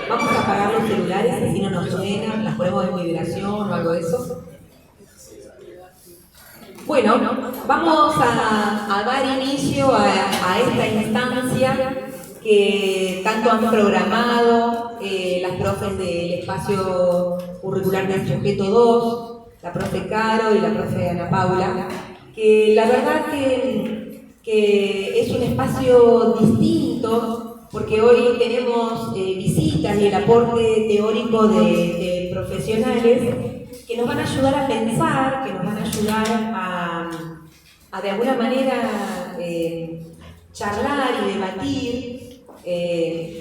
Vamos a apagar los celulares, así no nos suenan, las ponemos en vibración o algo de eso. Bueno, vamos a dar inicio a esta instancia que tanto han programado las profes del espacio curricular del sujeto 2, la profe Caro y la profe Ana Paula, que la verdad que es un espacio distinto, porque hoy tenemos visitas y el aporte teórico de profesionales que nos van a ayudar a pensar, que nos van a ayudar a de alguna manera charlar y debatir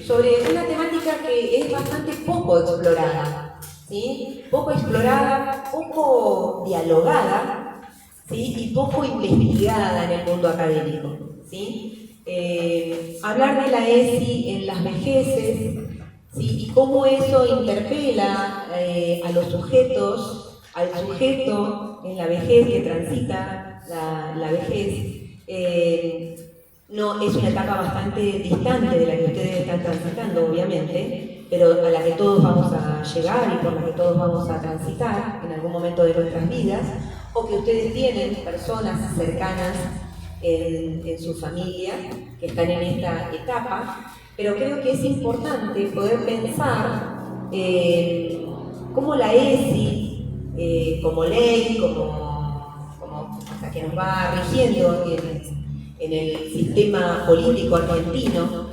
sobre una temática que es bastante poco explorada, ¿sí? Poco explorada, poco dialogada, ¿sí? Y poco investigada en el mundo académico, ¿sí? Hablar de la ESI en las vejeces, ¿sí? Y cómo eso interpela a los sujetos, al sujeto en la vejez que transita la vejez. No, es una etapa bastante distante de la que ustedes están transitando, obviamente, pero a la que todos vamos a llegar y por la que todos vamos a transitar en algún momento de nuestras vidas, o que ustedes tienen personas cercanas en su familia que están en esta etapa, pero creo que es importante poder pensar cómo la ESI, como ley, como hasta que nos va rigiendo en el sistema político argentino,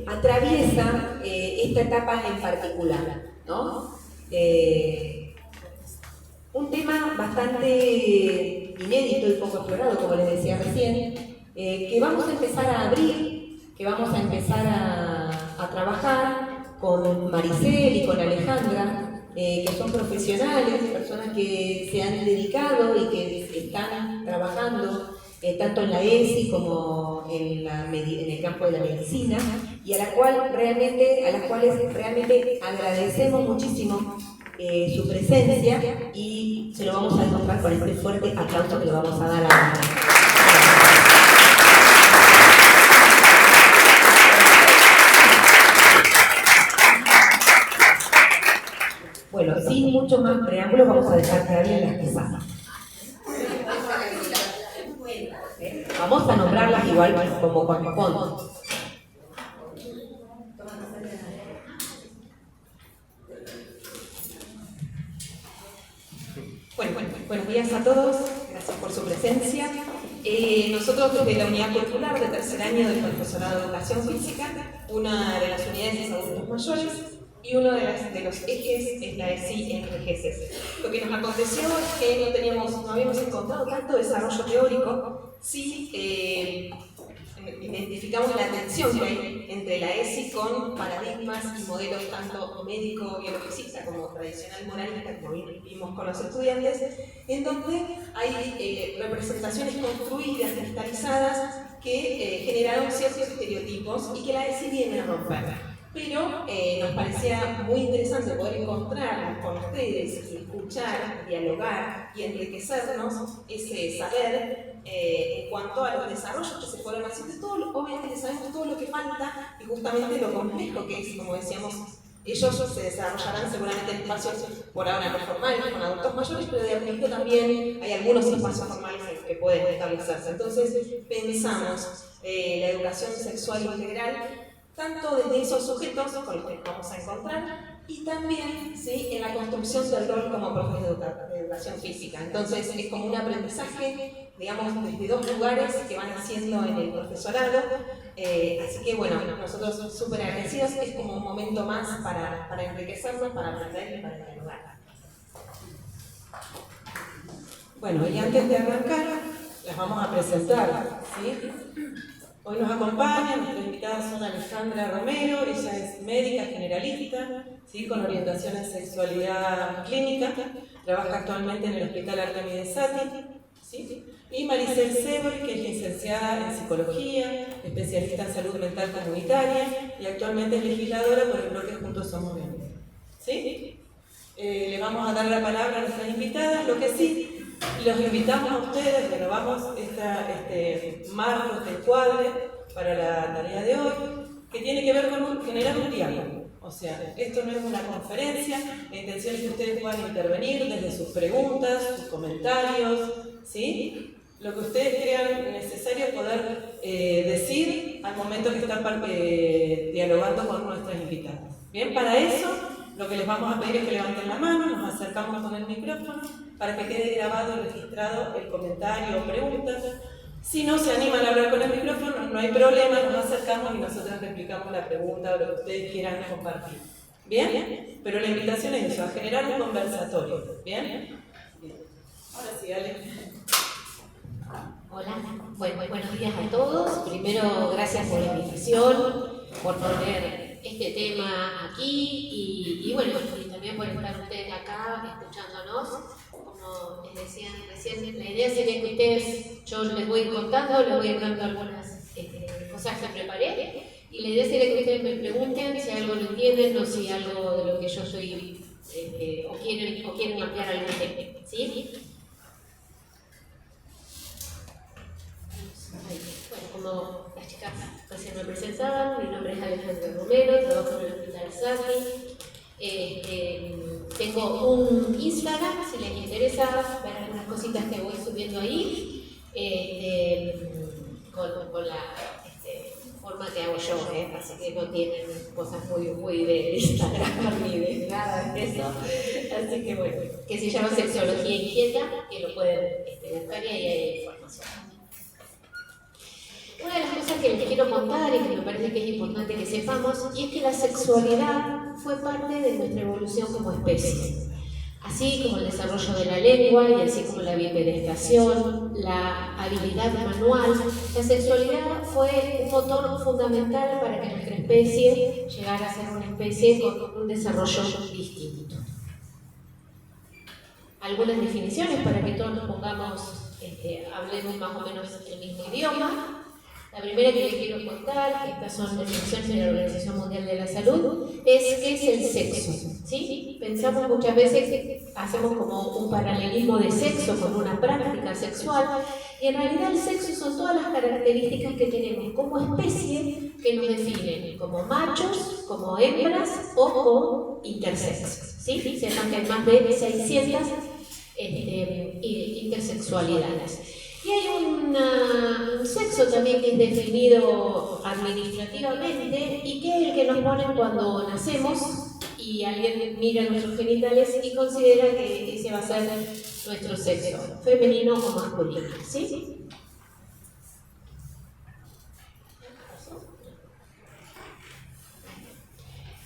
atraviesa esta etapa en particular, ¿no? Un tema bastante inédito y poco explorado, como les decía recién, que vamos a empezar a abrir, que vamos a empezar a trabajar con Maricel y con Alejandra, que son profesionales, personas que se han dedicado y que están trabajando tanto en la ESI como en el campo de la medicina, y a las cuales realmente agradecemos muchísimo su presencia, y se lo vamos a demostrar con este fuerte aplauso que le vamos a dar a la. Bueno, sin mucho más preámbulos, vamos a dejar que hablen las que saben. Vamos a nombrarlas igual como corresponde. Buenos días a todos, gracias por su presencia. Nosotros desde la unidad curricular de tercer año del profesorado de educación física, una de las unidades es adultos mayores y uno de los ejes es la ESI en vejeces. Lo que nos aconteció es que no habíamos encontrado tanto desarrollo teórico, sí identificamos la tensión que hay entre la ESI con paradigmas y modelos tanto médico-biologicista como tradicional moralista, como vimos con los estudiantes, en donde hay representaciones construidas, cristalizadas, que generaron ciertos estereotipos y que la ESI viene a romper. Pero nos parecía muy interesante poder encontrarnos con ustedes, escuchar, dialogar y enriquecernos ese saber en cuanto a los desarrollos que se fueron haciendo. Obviamente sabemos todo lo que falta y justamente lo complejo que es, como decíamos, ellos se desarrollarán seguramente en espacios por ahora no formales con adultos mayores, pero de a poquito también hay algunos espacios formales que pueden establecerse. Entonces pensamos la educación sexual integral tanto desde esos sujetos con los que vamos a encontrar y también, ¿sí?, en la construcción del rol como profes de educación física. Entonces es como un aprendizaje, digamos, desde dos lugares que van haciendo en el profesorado. Así que bueno, nosotros súper agradecidos, es como un momento más para enriquecernos, para aprender y para dialogar. Bueno, y antes de arrancar, las vamos a presentar, ¿sí? Hoy nos acompañan, nuestras invitadas son Alejandra Romero, ella es médica generalista, ¿sí?, con orientación en sexualidad clínica, trabaja actualmente en el Hospital Artemio de Sati, ¿sí? Y Maricel Sebori, que es licenciada en psicología, especialista en salud mental comunitaria y actualmente es legisladora por el bloque Juntos Somos Bien, ¿sí? le vamos a dar la palabra a nuestras invitadas. Lo que sí, los invitamos a ustedes, renovamos este marco, este encuadre para la tarea de hoy, que tiene que ver con generar un diálogo. O sea, esto no es una conferencia, la intención es que ustedes puedan intervenir desde sus preguntas, sus comentarios, ¿sí? Lo que ustedes crean necesario poder decir al momento que están dialogando con nuestras invitadas. Bien, para eso lo que les vamos a pedir es que levanten la mano, nos acercamos con el micrófono para que quede grabado y registrado el comentario o preguntas. Si no se animan a hablar con el micrófono, no hay problema, nos acercamos y nosotros le explicamos la pregunta o lo que ustedes quieran compartir. ¿Bien? Pero la invitación es eso, a generar un conversatorio. ¿Bien? Bien. Ahora sí, Ale. Hola, buenos días a todos. Primero, gracias por la invitación, por poner este tema aquí y bueno, y también por estar ustedes acá escuchándonos. Como les decían recién, la idea sería que ustedes, yo les voy a ir contando, les voy a ir dando algunas cosas que preparé y la idea sería que ustedes me pregunten si algo no entienden o si algo de lo que yo soy o quieren ampliar algún tema, ¿sí? Bueno, como las chicas recién me presentaban, mi nombre es Alejandra Romero, trabajo en el Hospital Sarli. Tengo un Instagram, si les interesa ver algunas cositas que voy subiendo ahí, con la forma que hago yo, así que no tienen cosas muy de Instagram ni de nada de eso. Así que bueno, que se llama Sexología Inquieta, que lo pueden buscar y ahí hay información. Una de las cosas que les quiero contar y que me parece que es importante que sepamos, y es que la sexualidad fue parte de nuestra evolución como especie. Así como el desarrollo de la lengua y así como la bipedestación, la habilidad manual, la sexualidad fue un motor fundamental para que nuestra especie llegara a ser una especie con un desarrollo distinto. Algunas definiciones para que todos nos pongamos, hablemos más o menos el mismo idioma. La primera que les quiero contar, que estas son definiciones de la Organización Mundial de la Salud, es qué es el sexo. ¿Sí? Pensamos muchas veces que hacemos como un paralelismo de sexo con una práctica sexual, y en realidad el sexo son todas las características que tenemos como especie que nos definen como machos, como hembras o como intersexos. ¿Sí? Sepan que hay más de 600 intersexualidades. Y hay un sexo también que es definido administrativamente y que es el que nos ponen cuando nacemos y alguien mira nuestros genitales y considera que ese va a ser nuestro sexo, femenino o masculino. ¿Sí?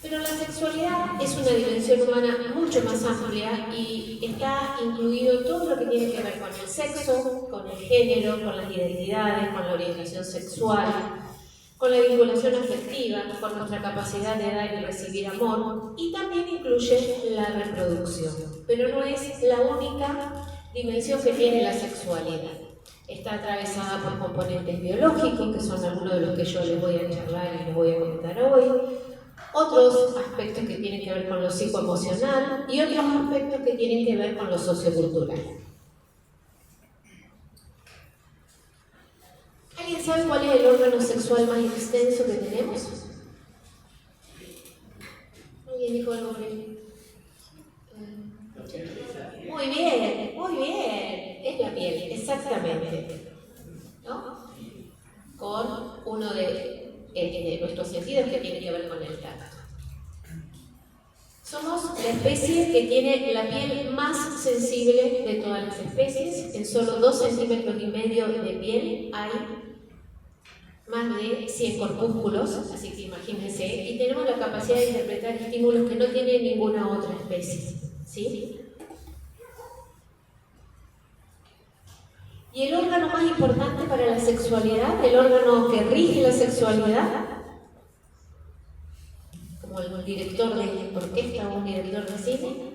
Pero la sexualidad es una dimensión humana mucho más amplia y está incluido todo lo que tiene que ver con el sexo, con el género, con las identidades, con la orientación sexual, con la vinculación afectiva, con nuestra capacidad de dar y recibir amor, y también incluye la reproducción. Pero no es la única dimensión que tiene la sexualidad. Está atravesada por componentes biológicos, que son algunos de los que yo les voy a charlar y les voy a comentar hoy. Otros aspectos que tienen que ver con lo psicoemocional y otros aspectos que tienen que ver con lo sociocultural. ¿Alguien sabe cuál es el órgano sexual más extenso que tenemos? ¿Alguien dijo algo por ahí? Muy bien. Es la piel, exactamente. ¿No? Con uno de nuestros sentidos que tiene que ver con el tacto. Somos la especie que tiene la piel más sensible de todas las especies. En solo 2,5 centímetros de piel hay más de 100 corpúsculos, así que imagínense, y tenemos la capacidad de interpretar estímulos que no tiene ninguna otra especie. ¿Sí? Y el órgano más importante para la sexualidad, el órgano que rige la sexualidad, como el director de orquesta o un director de cine,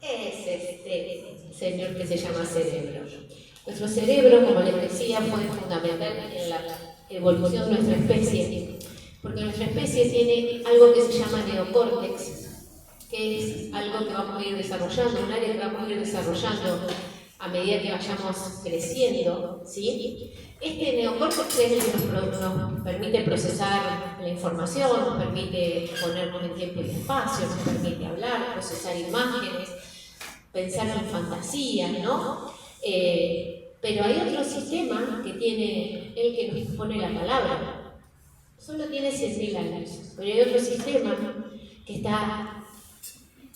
es este señor que se llama cerebro. Nuestro cerebro, como les decía, decía, fue fundamental en la evolución de nuestra especie, porque nuestra especie tiene algo que se llama neocórtex, que es algo que vamos a ir desarrollando, un área que vamos a ir desarrollando a medida que vayamos creciendo, ¿sí? Este neocórtex es el que nos permite procesar la información, nos permite ponernos en tiempo y espacio, nos permite hablar, procesar imágenes, pensar en fantasías, ¿no? Pero hay otro sistema que tiene el que nos pone la palabra. Solo tiene 100.000 años, pero hay otro sistema que está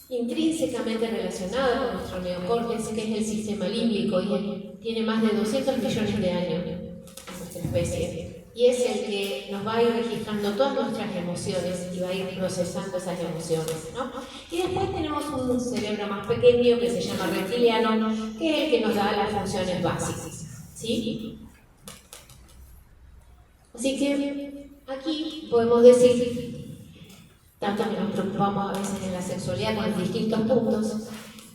intrínsecamente relacionado con nuestro neocórtex, que es el sistema límbico, y tiene más de 200 millones de años en nuestra especie. Y es el que nos va a ir registrando todas nuestras emociones y va a ir procesando esas emociones, ¿no? Y después tenemos un cerebro más pequeño que se llama reptiliano, que es el que nos da las funciones básicas, ¿sí? Así que aquí podemos decir, tanto que nos preocupamos a veces en la sexualidad con los distintos puntos,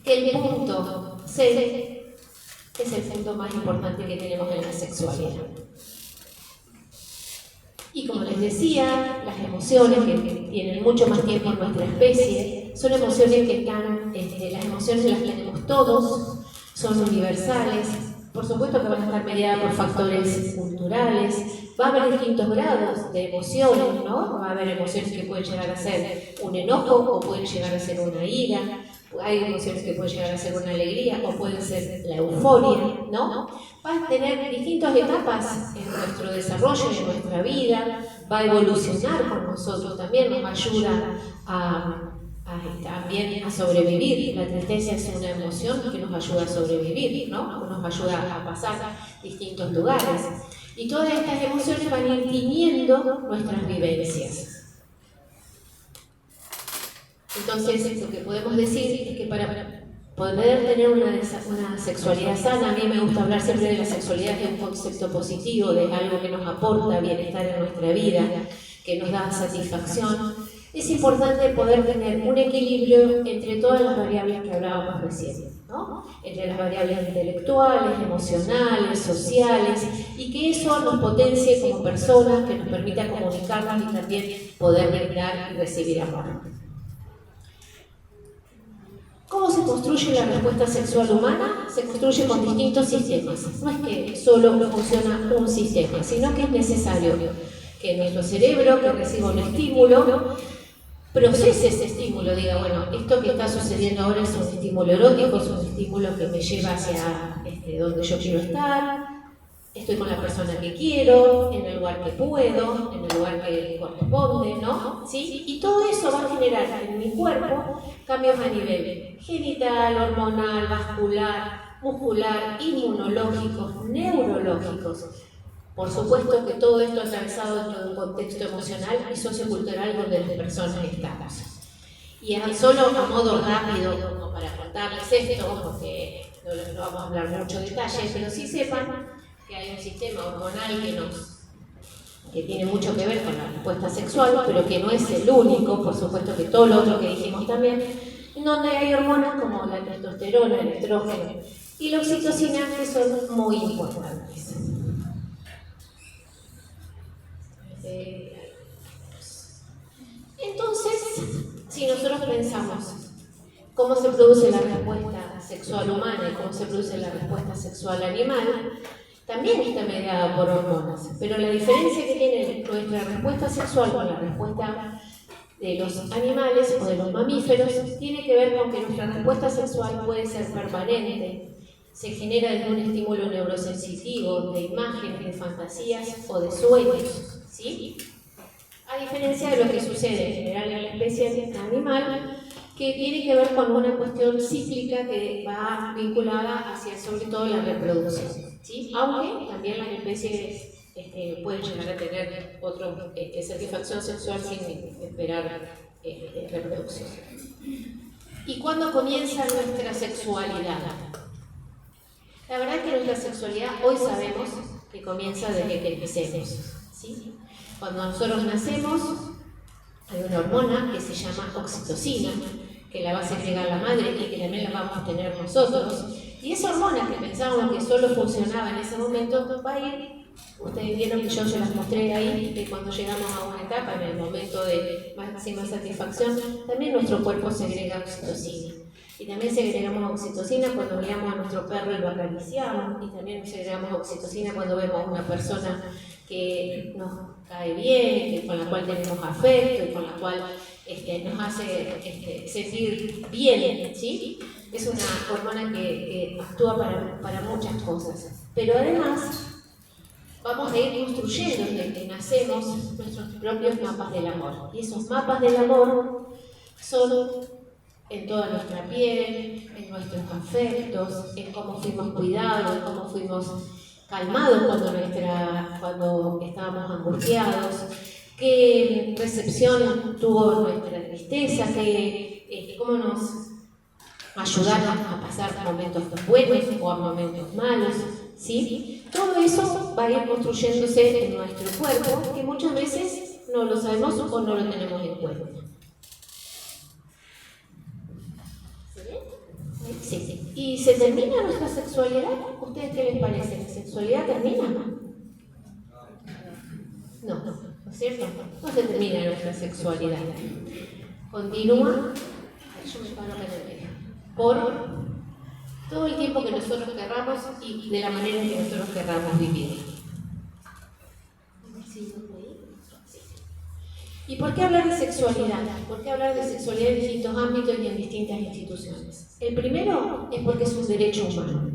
que el punto C es el punto más importante que tenemos en la sexualidad. Y como les decía, las emociones que tienen mucho más tiempo en nuestra especie son emociones que están, las emociones las tenemos todos, son universales, por supuesto que van a estar mediadas por factores culturales, va a haber distintos grados de emociones, ¿no? Va a haber emociones que pueden llegar a ser un enojo o pueden llegar a ser una ira, hay emociones que pueden llegar a ser una alegría o pueden ser la euforia, ¿no? Va a tener distintas etapas en nuestro desarrollo, en nuestra vida, va a evolucionar con nosotros, también nos ayuda también a sobrevivir. La tristeza es una emoción que nos ayuda a sobrevivir, ¿no? Nos ayuda a pasar distintos lugares. Y todas estas emociones van a ir tiñendo nuestras vivencias. Entonces, lo que podemos decir es que para poder tener una sexualidad sana, a mí me gusta hablar siempre de la sexualidad de un concepto positivo, de algo que nos aporta bienestar en nuestra vida, que nos da satisfacción. Es importante poder tener un equilibrio entre todas las variables que hablábamos recién, ¿no? Entre las variables intelectuales, emocionales, sociales, y que eso nos potencie como personas, que nos permita comunicarnos y también poder brindar y recibir amor. ¿Cómo se construye la respuesta sexual humana? Se construye con distintos sistemas. No es que solo funciona un sistema, sino que es necesario que nuestro cerebro, que reciba un estímulo, procese ese estímulo, diga, bueno, esto que está sucediendo ahora es un estímulo erótico, es un estímulo que me lleva hacia donde yo quiero estar, estoy con la persona que quiero, en el lugar que puedo, en el lugar que corresponde, ¿no? ¿Sí? Y todo eso va a generar en mi cuerpo cambios a nivel genital, hormonal, vascular, muscular, inmunológicos, neurológicos. Por supuesto que todo esto atravesado dentro de un contexto emocional y sociocultural donde las personas estamos. Y solo a modo rápido, como para contarles esto, porque no vamos a hablar mucho detalle, pero sí sepan que hay un sistema hormonal que tiene mucho que ver con la respuesta sexual, pero que no es el único, por supuesto que todo lo otro que dijimos también, en donde hay hormonas como la testosterona, el estrógeno y la oxitocina, que son muy importantes. Entonces, si nosotros pensamos cómo se produce la respuesta sexual humana y cómo se produce la respuesta sexual animal, también está mediada por hormonas, pero la diferencia que tiene nuestra respuesta sexual con la respuesta de los animales o de los mamíferos tiene que ver con que nuestra respuesta sexual puede ser permanente, se genera desde un estímulo neurosensitivo, de imágenes, de fantasías o de sueños, ¿sí? A diferencia de lo que sucede en general en la especie animal, que tiene que ver con una cuestión cíclica que va vinculada hacia sobre todo la reproducción, ¿sí? Aunque también las especies pueden llegar a tener otra satisfacción sexual sin esperar reproducción. ¿Y cuándo comienza nuestra sexualidad? La verdad es que nuestra sexualidad hoy sabemos que comienza desde que nacemos, ¿sí? Cuando nosotros nacemos hay una hormona que se llama oxitocina, que la va a segregar la madre y que también la vamos a tener nosotros, Y esa hormona que pensábamos que solo funcionaba en ese momento va a ir. Ustedes vieron que yo se las mostré ahí, que cuando llegamos a una etapa, en el momento de máxima satisfacción, también nuestro cuerpo segrega oxitocina. Y también segregamos oxitocina cuando miramos a nuestro perro y lo acariciamos, y también segregamos oxitocina cuando vemos a una persona que nos cae bien, con la cual tenemos afecto y con la cual nos hace sentir bien, ¿sí? Es una hormona que actúa para muchas cosas. Pero además, vamos a ir construyendo desde que nacemos nuestros propios mapas del amor. Y esos mapas del amor son en toda nuestra piel, en nuestros afectos, en cómo fuimos cuidados, en cómo fuimos calmados cuando estábamos angustiados, qué recepción tuvo nuestra tristeza, cómo nos ayudaron a pasar momentos buenos o a momentos malos, ¿sí? Todo eso va a ir construyéndose en nuestro cuerpo, que muchas veces no lo sabemos o no lo tenemos en cuenta. Sí. ¿Y se termina nuestra sexualidad? ¿Ustedes qué les parece? ¿La sexualidad termina? No, ¿no es cierto? No se termina nuestra sexualidad. Continúa, yo me paro acá en el medio, por todo el tiempo que nosotros querramos y de la manera en que nosotros querramos vivir. ¿Y por qué hablar de sexualidad? ¿Por qué hablar de sexualidad en distintos ámbitos y en distintas instituciones? El primero es porque es un derecho humano.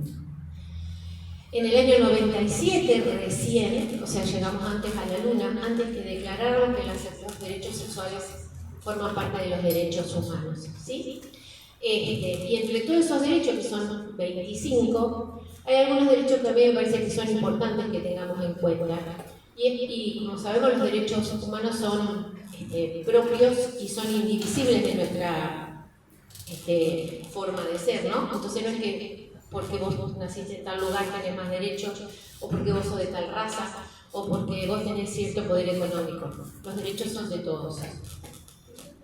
En el año 97 recién, o sea, llegamos antes a la luna, antes que declararon que los derechos sexuales forman parte de los derechos humanos, ¿sí? Y entre todos esos derechos, que son 25, hay algunos derechos que a mí me parece que son importantes que tengamos en cuenta. Y como sabemos, los derechos humanos son propios y son indivisibles de nuestra forma de ser, ¿no? Entonces no es que porque vos naciste en tal lugar tenés más derechos, o porque vos sos de tal raza, o porque vos tenés cierto poder económico. Los derechos son de todos.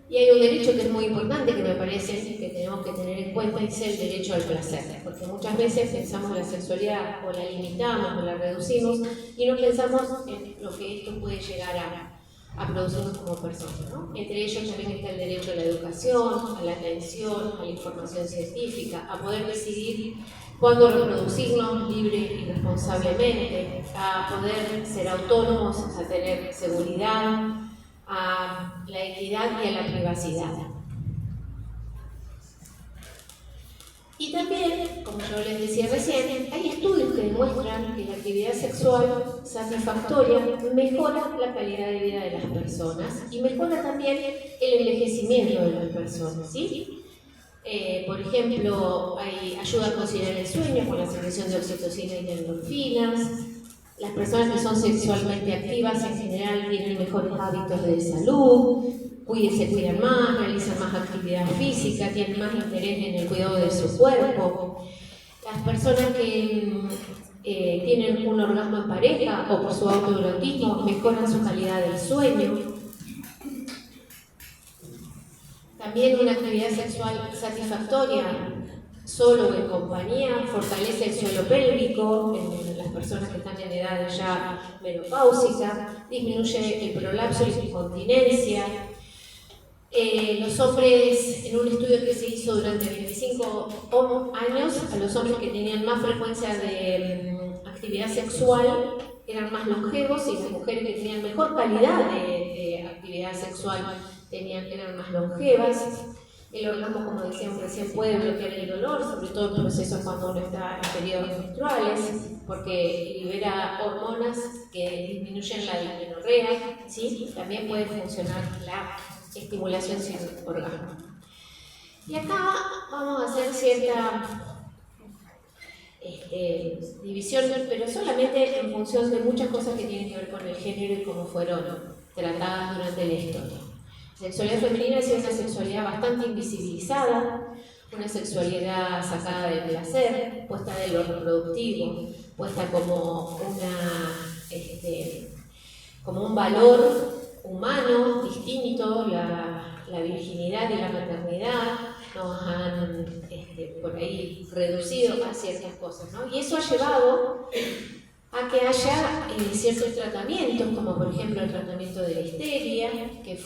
Y hay un derecho que es muy importante, que me parece que tenemos que tener en cuenta, y es el derecho al placer. Porque muchas veces pensamos la sexualidad o la limitamos o la reducimos y no pensamos en lo que esto puede llegar a producirnos como personas, ¿no? Entre ellos también está el derecho a la educación, a la atención, a la información científica, a poder decidir cuándo reproducirnos libre y responsablemente, a poder ser autónomos, a tener seguridad, a la equidad y a la privacidad. Y también, como yo les decía recién, hay estudios que demuestran que la actividad sexual satisfactoria mejora la calidad de vida de las personas y mejora también el envejecimiento de las personas, ¿sí? Por ejemplo, ayuda a conciliar el sueño con la secreción de oxitocina y de endorfinas. Las personas que son sexualmente activas en general tienen mejores hábitos de salud, se cuidan más, realizan más actividad física, tienen más interés en el cuidado de su cuerpo. Las personas que tienen un orgasmo en pareja o por su autoerotismo mejoran su calidad del sueño. También una actividad sexual satisfactoria solo o en compañía fortalece el suelo pélvico en las personas que están en edad ya menopáusica, disminuye el prolapso y la incontinencia. Los hombres, en un estudio que se hizo durante 25 años, a los hombres que tenían más frecuencia de actividad sexual eran más longevos, y las mujeres que tenían mejor calidad de actividad sexual eran más longevas. El orgasmo, como decíamos recién, puede bloquear el dolor, sobre todo en procesos cuando uno está en periodos menstruales, porque libera hormonas que disminuyen la dismenorrea, ¿sí? También puede funcionar la estimulación sin orgasmo. Y acá vamos a hacer cierta división, pero solamente en función de muchas cosas que tienen que ver con el género y cómo fueron tratadas durante la historia. La sexualidad femenina es una sexualidad bastante invisibilizada, una sexualidad sacada del placer, puesta de lo reproductivo, puesta como un valor humano distinto, la virginidad y la maternidad, nos han por ahí reducido a ciertas cosas, ¿no? Y eso ha llevado a que haya ciertos tratamientos, como por ejemplo el tratamiento de la histeria, que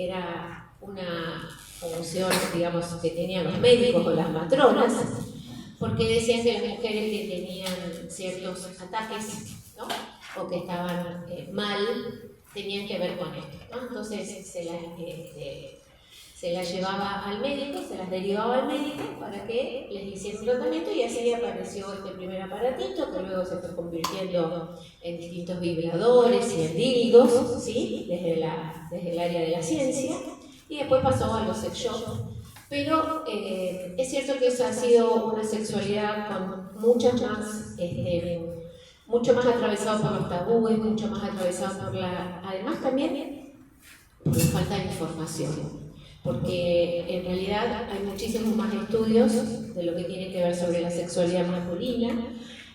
era una función, digamos, que tenían los médicos o las matronas, porque decían que las mujeres que tenían ciertos ataques, ¿no?, o que estaban mal, tenían que ver con esto, ¿no? Entonces se las llevaba al médico, se las derivaba al médico para que les hiciera un tratamiento, y así apareció este primer aparatito que luego se fue convirtiendo en distintos vibradores y en dildos, ¿sí?, desde el área de la ciencia, y después pasó a los sex shops. Pero es cierto que esa ha sido una sexualidad con mucho más atravesado por los tabúes, mucho más atravesado además también por la falta de información. Porque en realidad hay muchísimos más estudios de lo que tiene que ver sobre la sexualidad masculina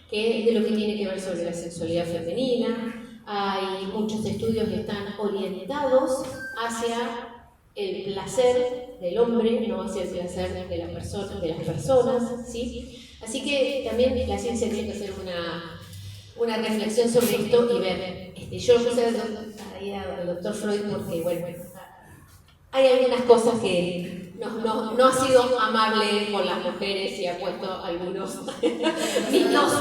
que de lo que tiene que ver sobre la sexualidad femenina. Hay muchos estudios que están orientados hacia el placer del hombre, no hacia el placer de las personas, ¿sí? Así que también la ciencia tiene que hacer una reflexión sobre esto y ver. Yo no sé al doctor Freud porque, bueno, hay algunas cosas que no ha sido amable con las mujeres y ha puesto algunos mitos.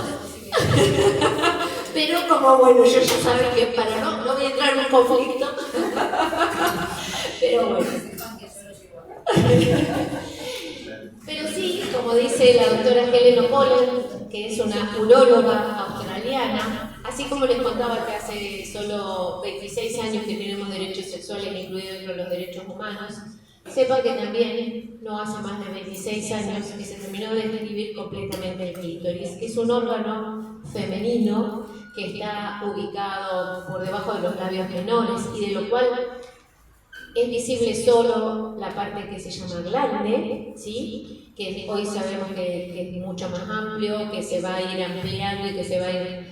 Pero como, bueno, yo ya saben que para no voy a entrar en un conflicto. Pero bueno. Pero sí, como dice la doctora Helen O'Connell, que es una uróloga australiana, así como les contaba que hace solo 26 años que tenemos derechos sexuales incluidos dentro de los derechos humanos, sepa que también no hace más de 26 años que se terminó de describir completamente el clítoris, que es un órgano femenino que está ubicado por debajo de los labios menores y de lo cual es visible solo la parte que se llama glande, ¿sí?, que hoy sabemos que es mucho más amplio, que se va a ir ampliando y que se va a ir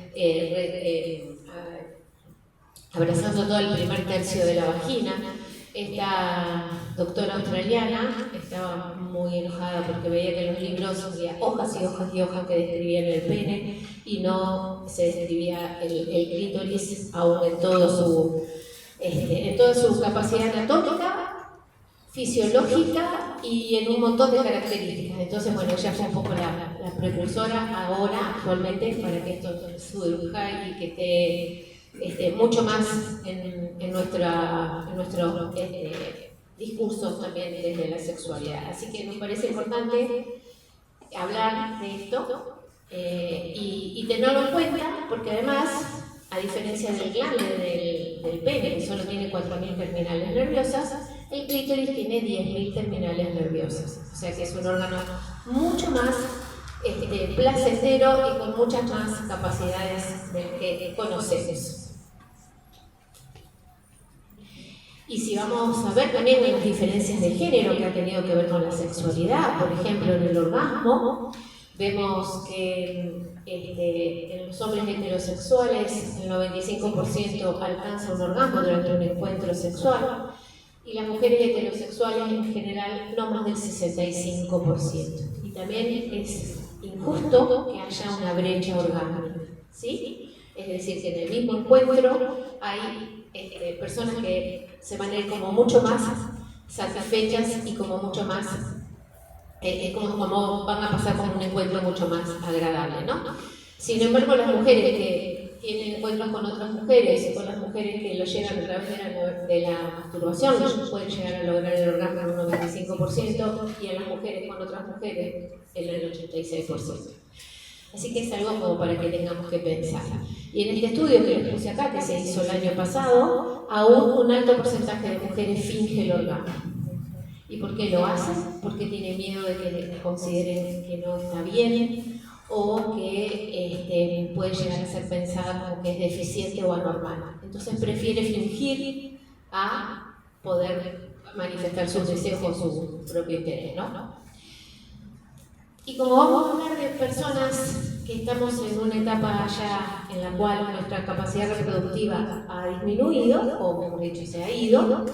abrazando todo el primer tercio de la vagina. Esta doctora australiana estaba muy enojada porque veía que en los libros había hojas y hojas y hojas que describían el pene y no se describía el clítoris aún en toda su capacidad anatómica, fisiológica y en un montón de características. Entonces, bueno, ella fue un poco la precursora ahora, actualmente, para que esto surja y que esté mucho más en nuestros discursos también desde la sexualidad. Así que nos parece importante hablar de esto y tenerlo en cuenta, porque además, a diferencia del glande del pene, que solo tiene 4.000 terminales nerviosas, el clítoris tiene 10.000 terminales nerviosas. O sea que es un órgano mucho más placentero y con muchas más capacidades del que conocemos. Y si vamos a ver también las diferencias de género que han tenido que ver con la sexualidad, por ejemplo, en el orgasmo, vemos que en los hombres heterosexuales el 95% alcanza un orgasmo durante un encuentro sexual y las mujeres heterosexuales en general no más del 65%. Y también es injusto que haya una brecha orgánica, ¿sí? Es decir, que en el mismo encuentro hay personas que se van a ir como mucho más satisfechas y como mucho más como van a pasar con un encuentro mucho más agradable, ¿no? Sin embargo, las mujeres que tienen encuentros con otras mujeres y con las mujeres que lo llegan a través de la masturbación, pueden llegar a lograr el orgasmo en un 95% y en las mujeres con otras mujeres en el 86%. Así que es algo como para que tengamos que pensar. Y en este estudio que les puse acá, que se hizo el año pasado, aún un alto porcentaje de mujeres finge el orgasmo. ¿Y por qué lo hacen? Porque tienen miedo de que consideren que no está bien o que puede llegar a ser pensada como que es deficiente o anormal. Entonces prefiere fingir a poder manifestar sus deseos o su propio interés, ¿no? Y como vamos a hablar de personas que estamos en una etapa ya en la cual nuestra capacidad reproductiva ha disminuido, o mejor dicho, se ha ido,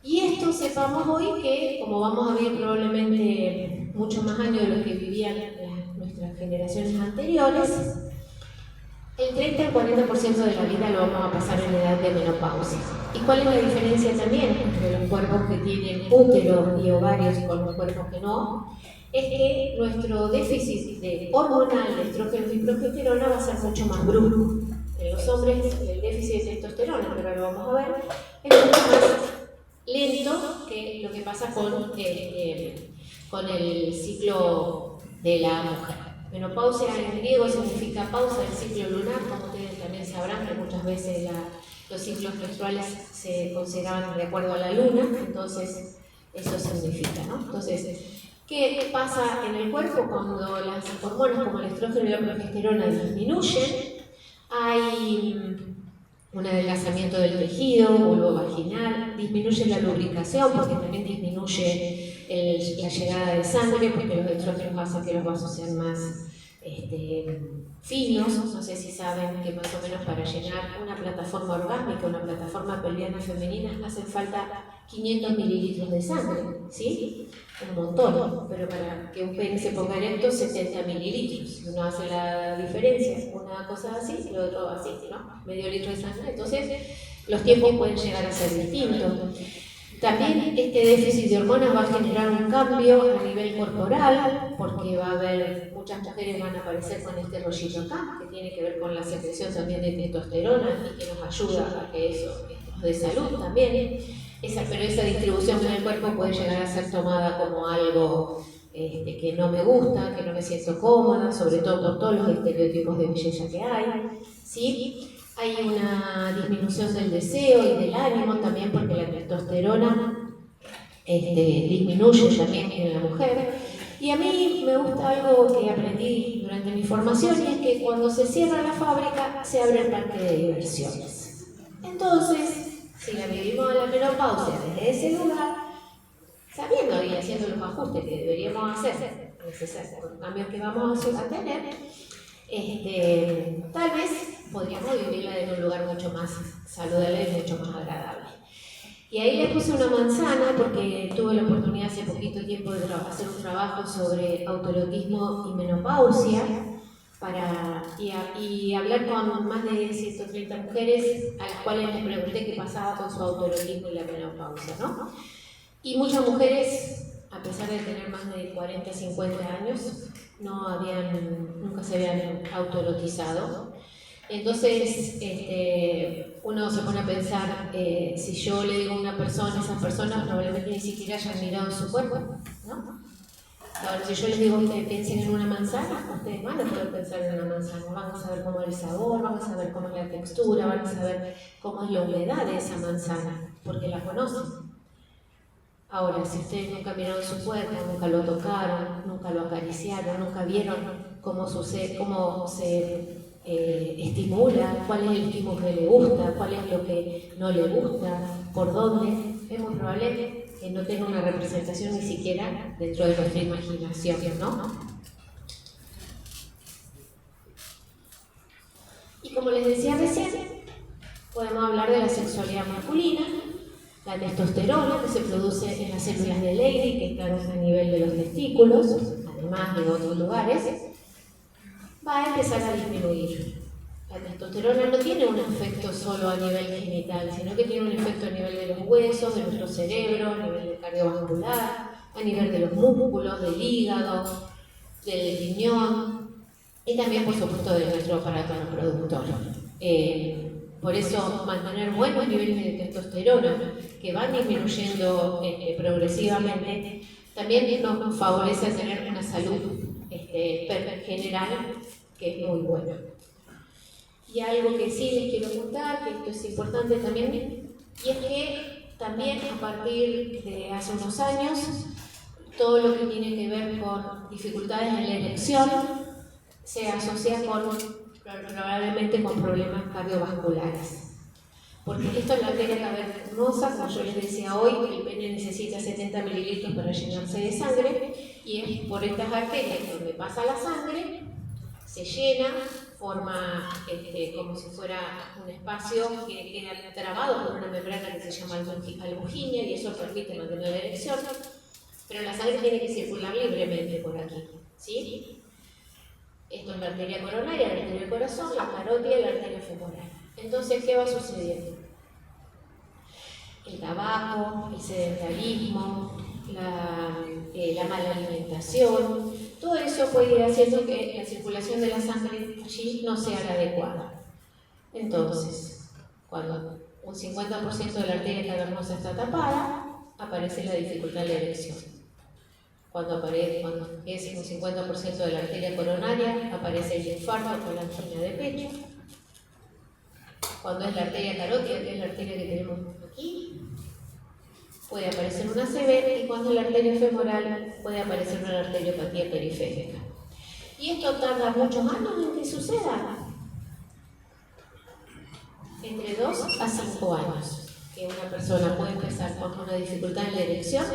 Y esto sepamos hoy que, como vamos a vivir probablemente muchos más años de los que vivían nuestras generaciones anteriores, el 30 al 40% de la vida lo vamos a pasar en edad de menopausia. ¿Y cuál es la diferencia también entre los cuerpos que tienen útero y ovarios con los cuerpos que no? Es que nuestro déficit de hormonal de estrógenos y progesterona va a ser mucho más brusco. En los hombres el déficit de testosterona, pero lo vamos a ver, es mucho más lento que lo que pasa con el ciclo de la mujer. Menopausia en griego significa pausa del ciclo lunar, como ustedes también sabrán que muchas veces los ciclos menstruales se consideraban de acuerdo a la luna, entonces eso significa, ¿no? Entonces, ¿qué pasa en el cuerpo cuando las hormonas como el estrógeno y la progesterona disminuyen? Hay un adelgazamiento del tejido vulvovaginal, disminuye la lubricación porque también disminuye la llegada de sangre, porque los estrógenos hacen que los vasos sean más finos. No sé si saben que más o menos para llenar una plataforma orgásmica, una plataforma pelviana femenina, hacen falta 500 mililitros de sangre, ¿sí? Un montón, pero para que un pene se ponga erecto, 70 mililitros. Uno hace la diferencia, una cosa así y el otro así, ¿no? Medio litro de sangre. Entonces, los tiempos pueden llegar a ser distintos. También este déficit de hormonas va a generar un cambio a nivel corporal, porque va a haber, muchas mujeres van a aparecer con este rollito acá, que tiene que ver con la secreción también de testosterona y que nos ayuda a que eso nos dé salud también. Pero esa distribución en el cuerpo puede llegar a ser tomada como algo que no me gusta, que no me siento cómoda, sobre todo por todos los estereotipos de belleza que hay, ¿sí? Hay una disminución del deseo y del ánimo también porque la testosterona disminuye también en la mujer. Y a mí me gusta algo que aprendí durante mi formación y es que cuando se cierra la fábrica se abre el parque de diversiones. Entonces, si la vivimos a la menopausia desde ese lugar, sabiendo y haciendo los ajustes que deberíamos hacer, necesarios por los cambios que vamos a tener, tal vez podríamos vivirla en un lugar mucho más saludable y mucho más agradable. Y ahí les puse una manzana porque tuve la oportunidad hace poquito tiempo de hacer un trabajo sobre autoerotismo y menopausia y hablar con más de 130 mujeres a las cuales les pregunté qué pasaba con su autoerotismo y la menopausia, ¿no? Y muchas mujeres, a pesar de tener más de 40, 50 años, nunca se habían autoerotizado. Entonces, uno se pone a pensar, si yo le digo a una persona, esas personas probablemente ni siquiera hayan mirado su cuerpo, ¿no? Ahora, si yo les digo que piensen en una manzana, ustedes van a poder pensar en una manzana, van a saber cómo es el sabor, van a saber cómo es la textura, van a saber cómo es la humedad de esa manzana, porque la conocen. Ahora, si ustedes nunca miraron su cuerpo, nunca lo tocaron, nunca lo acariciaron, nunca vieron cómo se estimula, cuál es el estímulo que le gusta, cuál es lo que no le gusta, por dónde, es muy probable que no tenga una representación ni siquiera dentro de nuestra imaginación, ¿no? Y como les decía recién, podemos hablar de la sexualidad masculina, la testosterona que se produce en las células de Leydig, que están a nivel de los testículos, además de otros lugares, va a empezar a disminuir. La testosterona no tiene un efecto solo a nivel genital, sino que tiene un efecto a nivel de los huesos, de nuestro cerebro, a nivel del cardiovascular, a nivel de los músculos, del hígado, del riñón y también, por supuesto, de nuestro aparato reproductor. Por eso, mantener buenos niveles de testosterona que van disminuyendo progresivamente también nos favorece tener una salud general que es muy buena. Y algo que sí les quiero contar, que esto es importante también, y es que también a partir de hace unos años, todo lo que tiene que ver con dificultades en la erección se asocia probablemente con problemas cardiovasculares. Porque esto es la arteria cavernosa, como yo les decía hoy, el pene necesita 70 mililitros para llenarse de sangre, y es por estas arterias donde pasa la sangre, se llena forma como si fuera un espacio que queda trabado por una membrana que se llama albuginia y eso permite mantener la erección, pero la sangre tiene que circular libremente por aquí, ¿sí? Esto es la arteria coronaria, la arteria del corazón, la carótida y la arteria femoral. Entonces, ¿qué va sucediendo? El tabaco, el sedentarismo, la mala alimentación, todo eso puede ir haciendo que la circulación de la sangre allí no sea la adecuada. Entonces, cuando un 50% de la arteria cavernosa está tapada, aparece la dificultad de la erección. Cuando es un 50% de la arteria coronaria, aparece el infarto con la angina de pecho. Cuando es la arteria carótida, que es la arteria que tenemos aquí, puede aparecer una ACV, y cuando es la arteria femoral, puede aparecer una arteriopatía periférica. Y esto tarda muchos años en que suceda. Entre 2 a 5 años, que una persona puede empezar con una dificultad en la erección,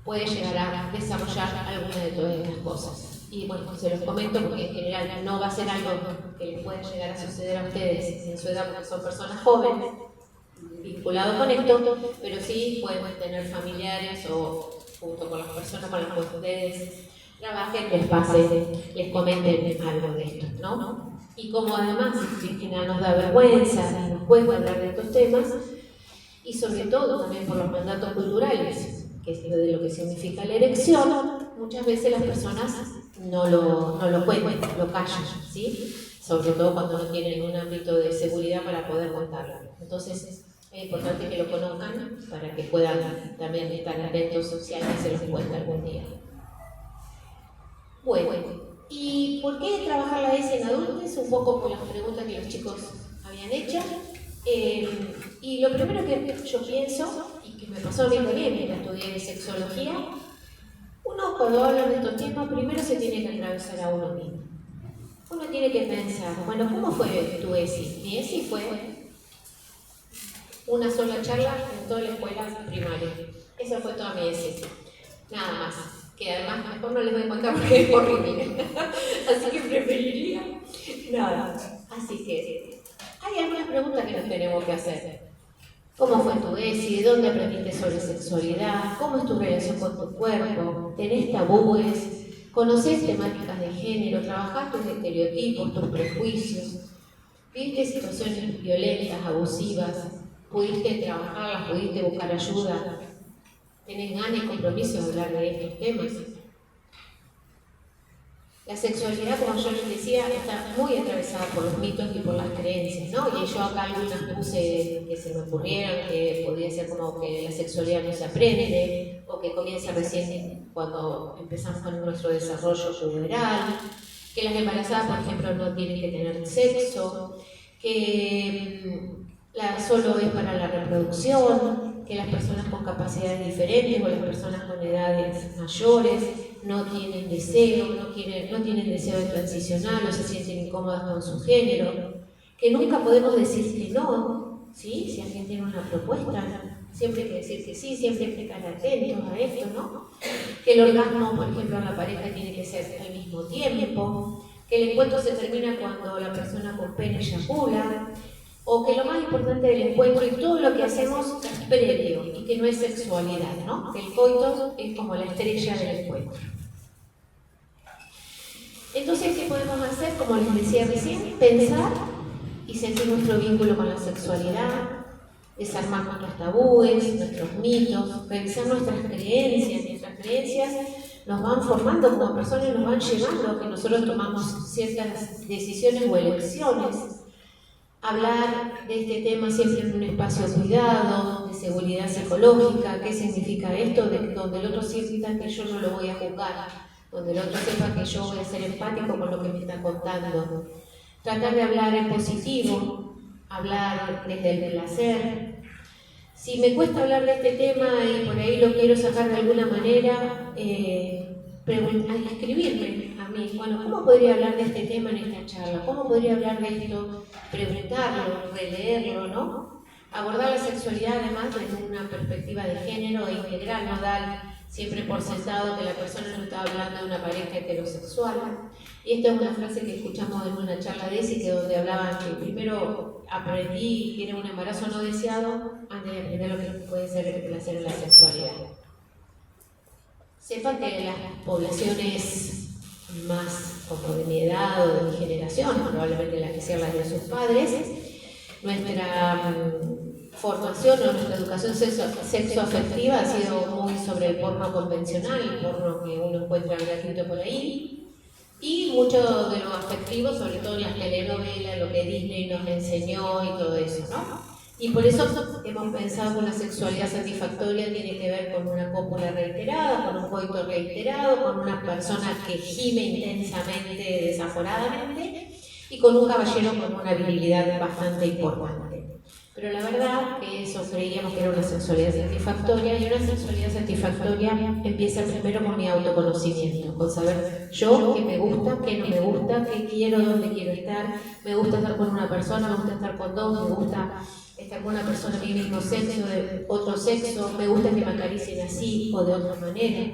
puede llegar a desarrollar alguna de todas estas cosas. Y bueno, se los comento porque en general no va a ser algo que les pueda llegar a suceder a ustedes en su edad, porque son personas jóvenes vinculados con esto, pero sí pueden tener familiares o junto con las personas con las que ustedes trabajen, les comenten algo de esto, ¿no? Y como además en general nos da vergüenza y nos cuesta hablar de estos temas, y sobre todo también por los mandatos culturales, que es de lo que significa la erección, muchas veces las personas no lo cuentan, lo callan, ¿sí? Sobre todo cuando no tienen un ámbito de seguridad para poder contarlo. Entonces es importante que lo conozcan para que puedan también estar atentos si alguien se los cuenta algún día. Bueno, ¿y por qué trabajar la ESI en adultos? Un poco por las preguntas que los chicos habían hecho. Y lo primero que yo pienso, y que me pasó a mí también mientras estudié sexología, uno cuando habla de estos temas primero se tiene que atravesar a uno mismo. Uno tiene que pensar, bueno, ¿cómo fue tu ESI? Mi ESI fue una sola charla en toda la escuela primaria. Esa fue toda mi ESI. Nada más. Que además mejor no les voy a contar porque es horrible. Así que preferiría nada. Así que hay algunas preguntas que nos tenemos que hacer. ¿Cómo fue tu ESI? ¿Dónde aprendiste sobre sexualidad? ¿Cómo es tu relación con tu cuerpo? ¿Tenés tabúes? ¿Conocés temáticas de género? ¿Trabajás tus estereotipos, tus prejuicios? ¿Viste situaciones violentas, abusivas? ¿Pudiste trabajarlas? ¿Pudiste buscar ayuda? ¿Tenés ganas y compromiso de hablar de estos temas? La sexualidad, como yo les decía, está muy atravesada por los mitos y por las creencias, ¿no? Y yo acá algunas puse que se me ocurrieron, que podría ser como que la sexualidad no se aprende, o que comienza recién cuando empezamos con nuestro desarrollo puberal, que las embarazadas, por ejemplo, no tienen que tener sexo, que solo es para la reproducción, que las personas con capacidades diferentes o las personas con edades mayores no tienen deseo, no tienen deseo de transicionar o se sienten incómodas con su género, que nunca podemos decir que no, ¿sí? Si alguien tiene una propuesta, siempre hay que decir que sí, siempre hay que estar atentos a esto, ¿no? Que el orgasmo, por ejemplo, en la pareja tiene que ser al mismo tiempo, que el encuentro se termina cuando la persona con pene eyacula, o que lo más importante del encuentro y todo lo que hacemos es previo y que no es sexualidad, ¿no? Que el coito es como la estrella del encuentro. Entonces, ¿qué podemos hacer? Como les decía recién, pensar y sentir nuestro vínculo con la sexualidad, desarmar nuestros tabúes, nuestros mitos, revisar nuestras creencias. Nuestras creencias nos van formando como personas y nos van llevando a que nosotros tomamos ciertas decisiones o elecciones. Hablar de este tema siempre en un espacio cuidado, de seguridad psicológica, qué significa esto, donde el otro sienta que yo no lo voy a juzgar, donde el otro sepa que yo voy a ser empático con lo que me está contando. Tratar de hablar en positivo, hablar desde el placer. Si me cuesta hablar de este tema y por ahí lo quiero sacar de alguna manera, escribirme a mí, bueno, ¿cómo podría hablar de este tema en esta charla? ¿Cómo podría hablar de esto? Preguntarlo, releerlo, ¿no? Abordar la sexualidad además desde una perspectiva de género integral, no dar siempre por sentado que la persona no está hablando de una pareja heterosexual. Y esta es una frase que escuchamos en una charla de ESI, que donde hablaban que primero aprendí que era un embarazo no deseado antes de aprender lo que puede ser el placer en la sexualidad. Sepan que las poblaciones más como de mi edad o de mi generación, probablemente las que sean las de sus padres, nuestra formación o nuestra educación sexoafectiva ha sido muy sobre el porno convencional, el porno que uno encuentra gratuito por ahí, y mucho de lo afectivo, sobre todo en las telenovelas, lo que Disney nos enseñó y todo eso, ¿no? Y por eso hemos pensado que una sexualidad satisfactoria tiene que ver con una cópula reiterada, con un coito reiterado, con una persona que gime intensamente, desaforadamente, y con un caballero con una virilidad bastante importante. Pero la verdad que eso creíamos que era una sexualidad satisfactoria, y una sexualidad satisfactoria empieza primero con mi autoconocimiento, con saber yo qué me gusta, qué no me gusta, qué quiero, dónde quiero estar, me gusta estar con una persona, me gusta estar con dos, me gusta estar con una persona de mi mismo sexo, de otro sexo, me gusta que me acaricien así o de otra manera.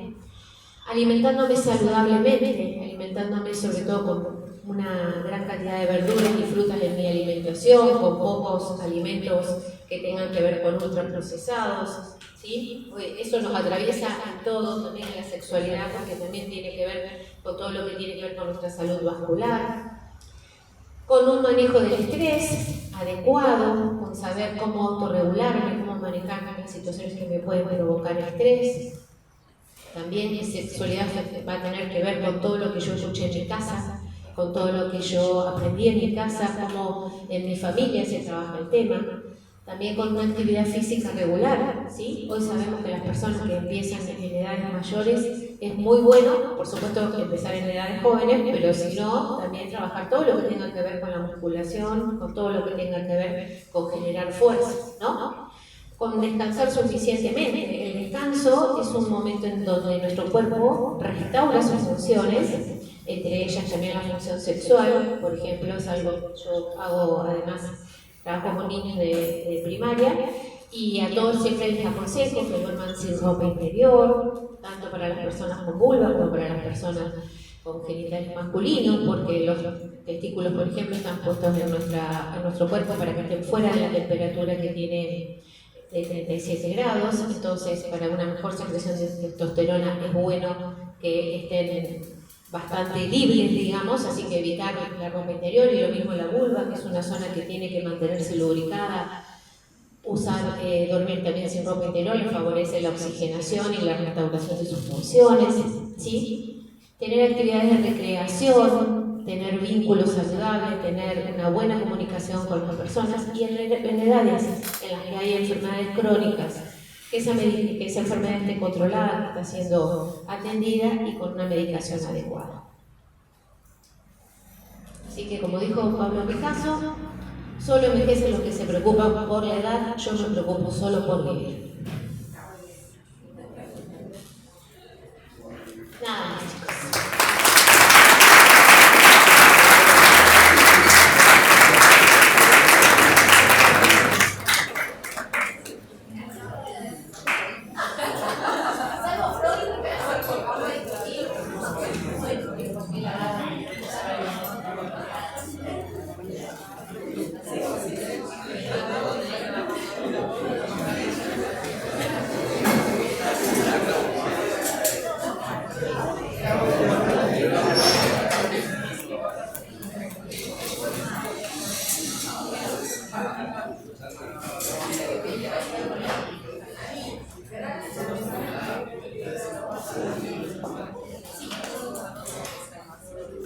Alimentándome saludablemente, alimentándome sobre todo con una gran cantidad de verduras y frutas en mi alimentación, con pocos alimentos que tengan que ver con ultraprocesados, ¿sí? Eso nos atraviesa en todo, también en la sexualidad, porque también tiene que ver con todo lo que tiene que ver con nuestra salud vascular, con un manejo del estrés adecuado, con saber cómo autorregularme, cómo manejar las situaciones que me pueden provocar estrés. También mi sexualidad va a tener que ver con todo lo que yo escuché en mi casa, con todo lo que yo aprendí en mi casa, cómo en mi familia se trabaja el tema. También con una actividad física regular, ¿sí? Hoy sabemos que las personas que empiezan en edades mayores es muy bueno, por supuesto empezar en edades jóvenes, pero si no, también trabajar todo lo que tenga que ver con la musculación, con todo lo que tenga que ver con generar fuerza, ¿no? Con descansar suficientemente. El descanso es un momento en donde nuestro cuerpo restaura sus funciones, entre ellas también la función sexual, por ejemplo, es algo que yo hago, además, trabajo con niños de primaria, y a todos siempre les aconsejo que duerman sin ropa interior, tanto para las personas con vulva como para las personas con genitales masculinos, porque los testículos, por ejemplo, están puestos en nuestro cuerpo para que estén fuera de la temperatura que tiene de 37 grados, entonces para una mejor secreción de testosterona es bueno que estén bastante libres, digamos, así que evitar la ropa interior, y lo mismo la vulva, que es una zona que tiene que mantenerse lubricada. Dormir también sin ropa interior le favorece la oxigenación y la restauración de sus funciones, ¿sí? Tener actividades de recreación, tener vínculos saludables, tener una buena comunicación con las personas, y en edades en las que hay enfermedades crónicas, que esa enfermedad esté controlada, que está siendo atendida y con una medicación adecuada. Así que, como dijo Pablo Picasso, solo envejecen los que se preocupan por la edad, yo me preocupo solo por vivir. Nada más, chicos.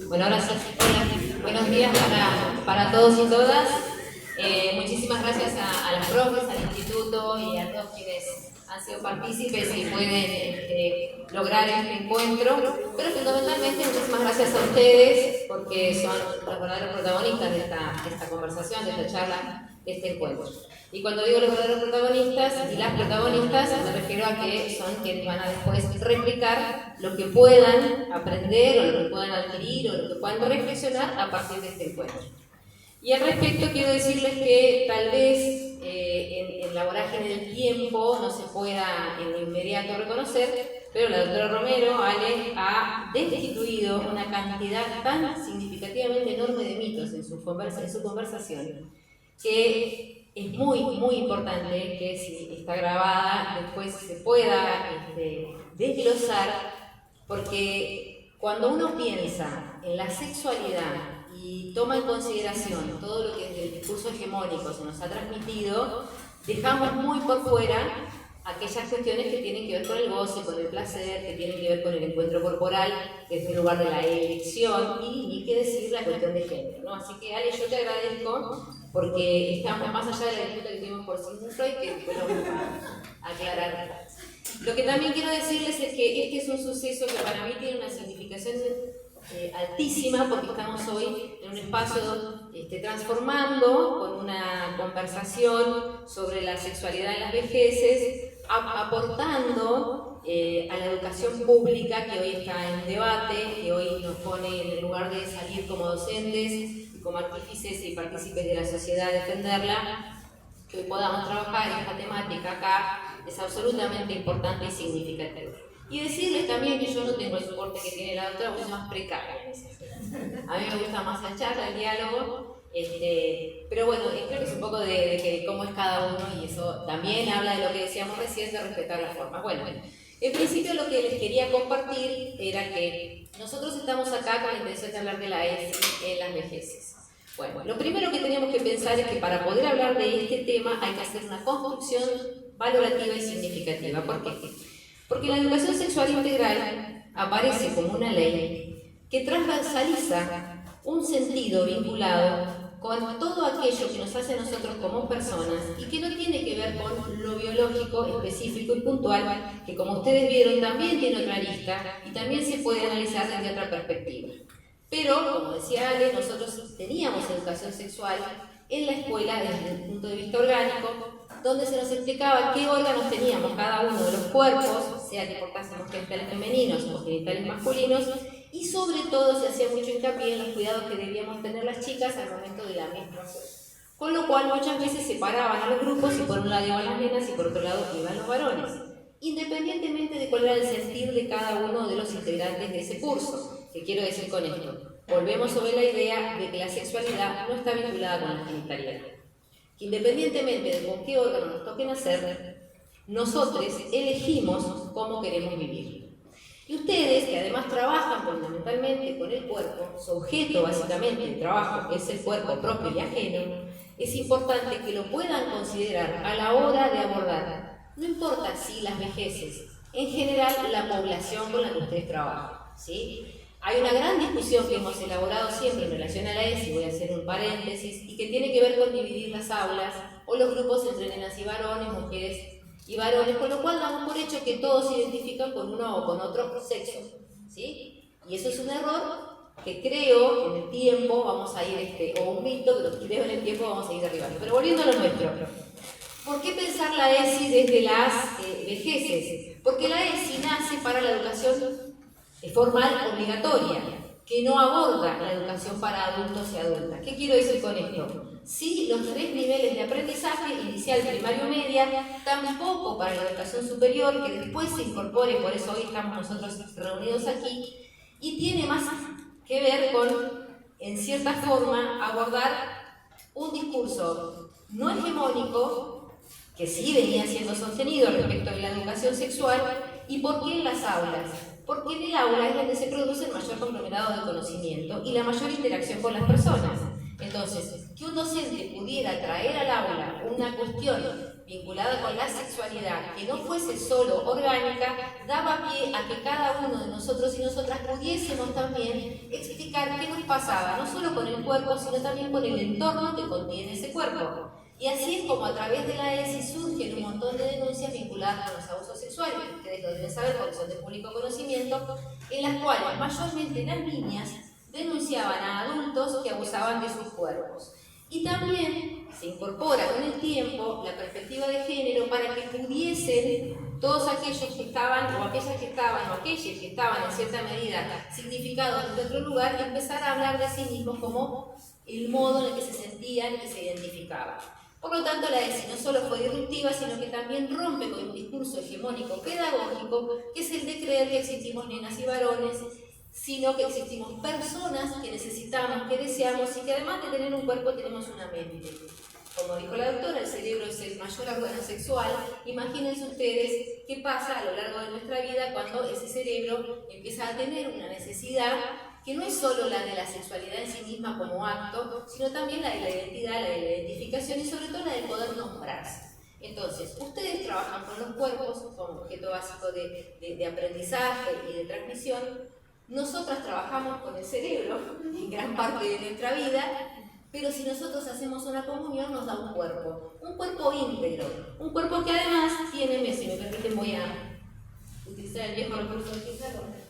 Bueno, ahora sí, buenos días para todos y todas. Muchísimas gracias a las profes, al instituto y a todos quienes han sido partícipes y pueden lograr este encuentro, pero fundamentalmente muchísimas gracias a ustedes porque son los verdaderos protagonistas de esta conversación, de esta charla, de este encuentro. Y cuando digo los verdaderos protagonistas y las protagonistas, me refiero a que son quienes van a después replicar lo que puedan aprender o lo que puedan adquirir o lo que puedan reflexionar a partir de este encuentro. Y al respecto quiero decirles que tal vez en la vorágine del tiempo no se pueda en lo inmediato reconocer, Pero la doctora Romero, Ale, ha destituido una cantidad tan significativamente enorme de mitos en su conversación, que es muy, muy importante que si está grabada después se pueda desglosar, porque cuando uno piensa en la sexualidad y toma en consideración todo lo que desde el discurso hegemónico se nos ha transmitido, dejamos muy por fuera aquellas cuestiones que tienen que ver con el goce, con el placer, que tienen que ver con el encuentro corporal, que es el lugar de la elección, y ni qué decir la cuestión de género, ¿no? Así que, Ale, yo te agradezco porque estamos más allá de la disputa que tuvimos por Sigmund Freud, que después lo vamos a aclarar. Lo que también quiero decirles es que este es un suceso que para mí tiene una significación altísima, porque estamos hoy en un espacio transformando con una conversación sobre la sexualidad en las vejeces, aportando a la educación pública que hoy está en debate, que hoy nos pone en el lugar de salir como docentes y como artífices y partícipes de la sociedad a defenderla, que hoy podamos trabajar en esta temática acá es absolutamente importante y significativo. Y decirles también que yo no tengo el soporte que tiene la doctora, porque es más precaria. A mí me gusta más la charla, el diálogo, pero bueno, creo que es un poco de cómo es cada uno, y eso también habla de lo que decíamos recién, de respetar las formas. Bueno, en principio lo que les quería compartir era que nosotros estamos acá con la intención de hablar de la ESI en las vejeces. Bueno, lo primero que tenemos que pensar es que para poder hablar de este tema hay que hacer una construcción valorativa y significativa. ¿Por qué? Porque la educación sexual integral aparece como una ley que transversaliza un sentido vinculado con todo aquello que nos hace a nosotros como personas y que no tiene que ver con lo biológico específico y puntual, que como ustedes vieron también tiene otra arista y también se puede analizar desde otra perspectiva. Pero, como decía Ale, nosotros teníamos educación sexual en la escuela desde el punto de vista orgánico, donde se nos explicaba qué órganos teníamos cada uno de los cuerpos, sea que portásemos genitales femeninos o genitales masculinos, y sobre todo se hacía mucho hincapié en los cuidados que debíamos tener las chicas al momento de la menstruación. Con lo cual muchas veces separaban a los grupos y por un lado iban las nenas y por otro lado iban los varones, independientemente de cuál era el sentir de cada uno de los integrantes de ese curso. ¿Qué quiero decir con esto? Volvemos sobre la idea de que la sexualidad no está vinculada con la genitalidad. Que independientemente de con qué órgano nos toquen hacer, nosotros elegimos cómo queremos vivir. Y ustedes, que además trabajan fundamentalmente con el cuerpo, su objeto básicamente de trabajo es el cuerpo propio y ajeno, es importante que lo puedan considerar a la hora de abordar, no importa si las vejeces, en general la población con la que ustedes trabajan, ¿sí? Hay una gran discusión que hemos elaborado siempre en relación a la ESI, voy a hacer un paréntesis, y que tiene que ver con dividir las aulas o los grupos entre nenas y varones, mujeres y varones, con lo cual damos por hecho que todos se identifican con uno o con otro sexo, ¿sí? Y eso es un error que creo que en el tiempo vamos a ir, o un mito que creo en el tiempo vamos a ir derribando. Pero volviendo a lo nuestro, ¿por qué pensar la ESI desde las vejeces? Porque la ESI nace para la educación formal obligatoria, que no aborda la educación para adultos y adultas. ¿Qué quiero decir con esto? Sí, los 3 niveles de aprendizaje, inicial, primario, media, tampoco para la educación superior, que después se incorpore, por eso hoy estamos nosotros reunidos aquí, y tiene más que ver con, en cierta forma, abordar un discurso no hegemónico, que sí venía siendo sostenido respecto de la educación sexual. ¿Y por qué en las aulas? Porque en el aula es donde se produce el mayor conglomerado de conocimiento y la mayor interacción con las personas. Entonces, que un docente pudiera traer al aula una cuestión vinculada con la sexualidad que no fuese solo orgánica, daba pie a que cada uno de nosotros y nosotras pudiésemos también explicar qué nos pasaba, no solo con el cuerpo, sino también con el entorno que contiene ese cuerpo. Y así es como a través de la ESI surgen un montón de denuncias vinculadas con los abusos sexuales, que ustedes lo deben saber porque son de público conocimiento, en las cuales mayormente las niñas denunciaban a adultos que abusaban de sus cuerpos. Y también se incorpora con el tiempo la perspectiva de género para que pudiesen todos aquellos que estaban, o aquellas que estaban, o aquellos que estaban en cierta medida significados de otro lugar, empezar a hablar de sí mismos como el modo en el que se sentían y se identificaban. Por lo tanto, la ESI no solo fue disruptiva, sino que también rompe con un discurso hegemónico pedagógico, que es el de creer que existimos nenas y varones, sino que existimos personas que necesitamos, que deseamos y que además de tener un cuerpo tenemos una mente. Como dijo la doctora, el cerebro es el mayor órgano sexual. Imagínense ustedes qué pasa a lo largo de nuestra vida cuando ese cerebro empieza a tener una necesidad que no es solo la de la sexualidad en sí misma como acto, sino también la de la identidad, la de la identificación y sobre todo la de poder nombrarse. Entonces, ustedes trabajan con los cuerpos como objeto básico de aprendizaje y de transmisión. Nosotras trabajamos con el cerebro en gran parte de nuestra vida, pero si nosotros hacemos una comunión nos da un cuerpo íntegro, un cuerpo que además tiene, si me permiten voy a utilizar el viejo recurso del pizarrón.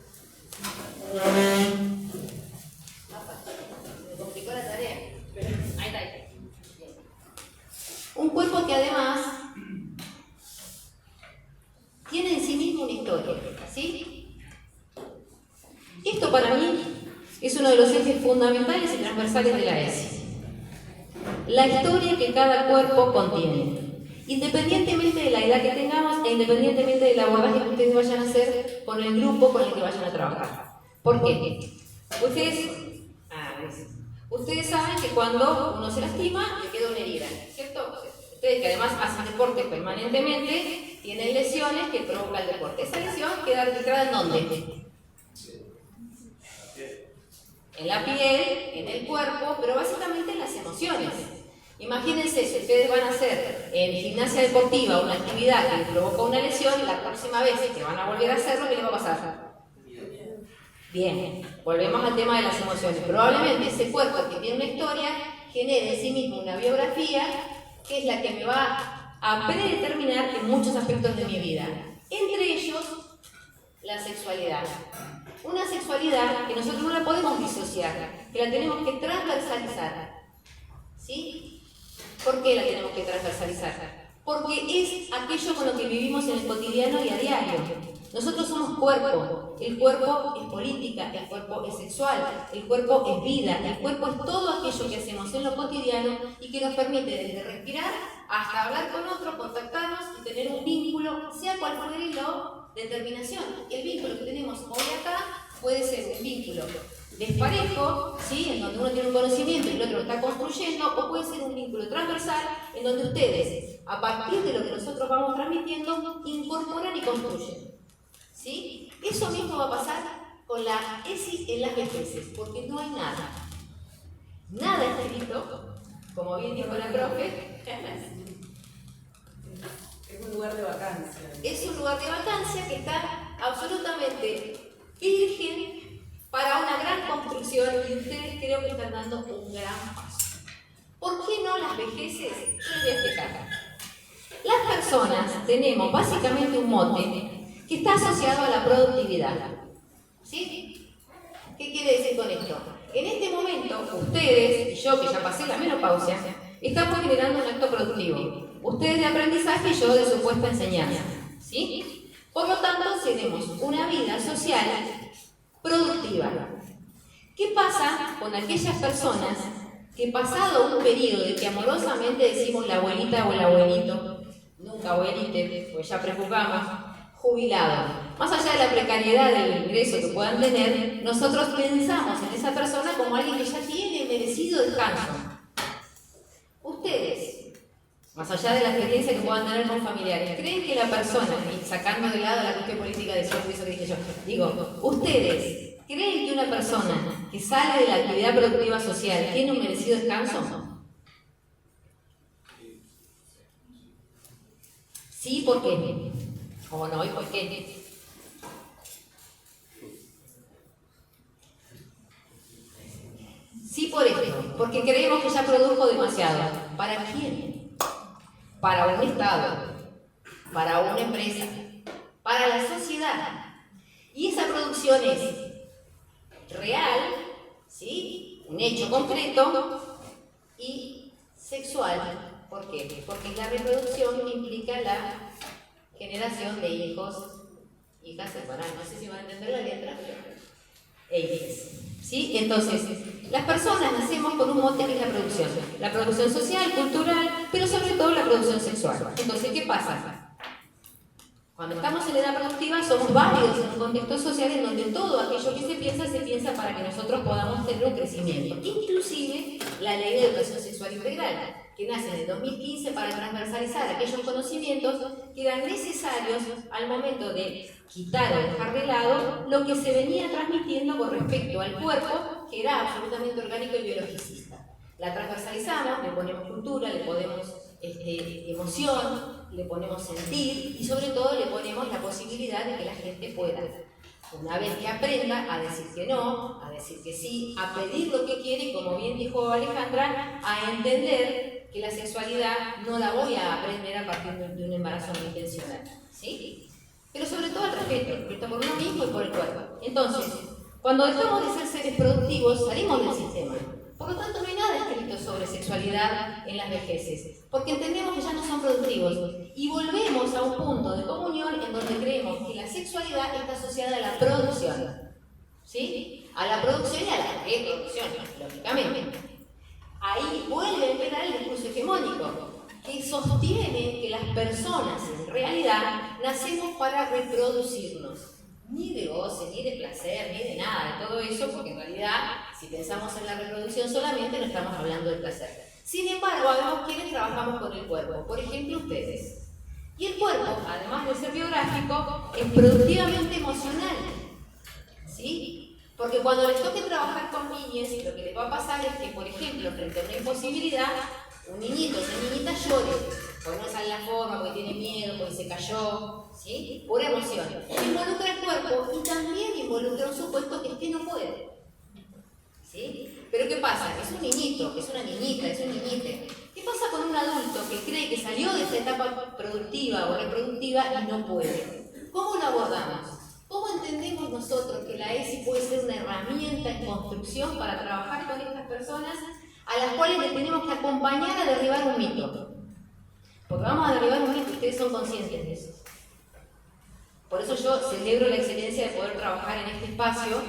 Me complicó la tarea. Ahí está. Bien. Un cuerpo que además tiene en sí mismo una historia, ¿sí? Esto para mí es uno de los ejes fundamentales y transversales de la ESI. La historia que cada cuerpo contiene, independientemente de la edad que tengamos e independientemente del abordaje que ustedes vayan a hacer con el grupo con el que vayan a trabajar. ¿Por qué? Ustedes saben que cuando uno se lastima, le queda una herida, ¿cierto? Ustedes que además hacen deporte permanentemente, tienen lesiones que provoca el deporte. Esa lesión queda registrada ¿en dónde? En la piel, en el cuerpo, pero básicamente en las emociones. Imagínense, si ustedes van a hacer en gimnasia deportiva una actividad que les provoca una lesión, la próxima vez que van a volver a hacerlo, ¿qué les va a pasar? Bien, volvemos al tema de las emociones. Probablemente ese cuerpo que tiene una historia genere en sí mismo una biografía que es la que me va a predeterminar en muchos aspectos de mi vida. Entre ellos, la sexualidad. Una sexualidad que nosotros no la podemos disociar, que la tenemos que transversalizar. ¿Sí? ¿Por qué la tenemos que transversalizar? Porque es aquello con lo que vivimos en el cotidiano y a diario. Nosotros somos cuerpo. El cuerpo es política, el cuerpo es sexual, el cuerpo es vida, el cuerpo es todo aquello que hacemos en lo cotidiano y que nos permite desde respirar hasta hablar con otro, contactarnos y tener un vínculo, sea cual fuera el hilo, determinación. El vínculo que tenemos hoy acá puede ser un vínculo desparejo, ¿sí? En donde uno tiene un conocimiento y el otro lo está construyendo, o puede ser un vínculo transversal en donde ustedes, a partir de lo que nosotros vamos transmitiendo, incorporan y construyen. ¿Sí? Eso mismo va a pasar con la ESI en las vejeces, porque no hay nada. Nada escrito, como bien dijo la profe. Es un lugar de vacancia. Es un lugar de vacancia que está absolutamente virgen para una gran construcción y ustedes creo que están dando un gran paso. ¿Por qué no las vejeces? Yo les voy a explicar. Las personas tenemos básicamente un mote que está asociado a la productividad. ¿Sí? ¿Qué quiere decir con esto? En este momento, ustedes y yo, que ya pasé la menopausia, estamos generando un acto productivo. Ustedes de aprendizaje y yo de supuesta enseñanza. ¿Sí? Por lo tanto, tenemos una vida social productiva. ¿Qué pasa con aquellas personas que pasado un periodo de que amorosamente decimos la abuelita o el abuelito, nunca abuelite, pues ya prejuzgamos, jubilado? Más allá de la precariedad del ingreso que puedan tener, nosotros pensamos en esa persona como alguien que ya tiene merecido descanso. Ustedes, más allá de la experiencia que puedan tener con familiares, ¿creen que la persona, y sacando de lado la cuestión política de eso que dije yo, digo, ustedes, ¿creen que una persona que sale de la actividad productiva social tiene un merecido descanso? Sí, ¿por qué? ¿O no? ¿Y por qué? Sí, por esto, porque creemos que ya produjo demasiado. ¿Para quién? Para un Estado, para una empresa, para la sociedad. Y esa producción es real, ¿sí? Un hecho concreto y sexual. ¿Por qué? Porque la reproducción implica la generación de hijos, hijas separadas. No sé si van a entender la letra, pero hijas. ¿Sí? Entonces, las personas nacemos con un mote que es la producción social, cultural, pero sobre todo la producción sexual. Entonces, ¿qué pasa? Cuando estamos en la edad productiva somos válidos en un contexto social en donde todo aquello que se piensa para que nosotros podamos tener un crecimiento. Inclusive la Ley de Educación Sexual Integral, que nace en el 2015 para transversalizar aquellos conocimientos que eran necesarios al momento de quitar o dejar de lado lo que se venía transmitiendo con respecto al cuerpo, que era absolutamente orgánico y biologicista. La transversalizamos, le ponemos cultura, le ponemos emoción, le ponemos sentir y sobre todo le ponemos la posibilidad de que la gente pueda, una vez que aprenda a decir que no, a decir que sí, a pedir lo que quiere y, como bien dijo Alejandra, a entender que la sexualidad no la voy a aprender a partir de un embarazo no intencional, ¿sí? Pero sobre todo el respeto por uno mismo y por el cuerpo. Entonces, cuando dejamos de ser seres productivos, salimos del sistema. Por lo tanto, no hay nada escrito sobre sexualidad en las vejeces, porque entendemos que ya no son productivos y volvemos a un punto de comunión en donde creemos que la sexualidad está asociada a la producción, ¿sí? A la producción y a la reproducción, lógicamente. Ahí vuelve a imperar el discurso hegemónico, que sostiene que las personas en realidad nacemos para reproducirnos. Ni de goce, ni de placer, ni de nada, de todo eso, porque en realidad, si pensamos en la reproducción solamente, no estamos hablando del placer. Sin embargo, habemos quienes trabajamos con el cuerpo, por ejemplo ustedes. Y el cuerpo, además de ser biográfico, es productivamente emocional, ¿sí? Porque cuando les toque trabajar con niñas, lo que les va a pasar es que, por ejemplo, frente a una imposibilidad, un niñito o una niñita llore, porque no sale la forma, porque tiene miedo, porque se cayó, ¿sí? Por emoción. Involucra el cuerpo y también involucra un supuesto que es que no puede, ¿sí? Pero ¿qué pasa? Es un niñito, es una niñita, es un niñite. ¿Qué pasa con un adulto que cree que salió de esa etapa productiva o reproductiva y no puede? ¿Cómo lo abordamos? ¿Cómo entendemos nosotros que la ESI puede ser una herramienta en construcción para trabajar con estas personas a las cuales les tenemos que acompañar a derribar un mito? Porque vamos a derribar un mito, ustedes son conscientes de eso. Por eso yo celebro la excelencia de poder trabajar en este espacio,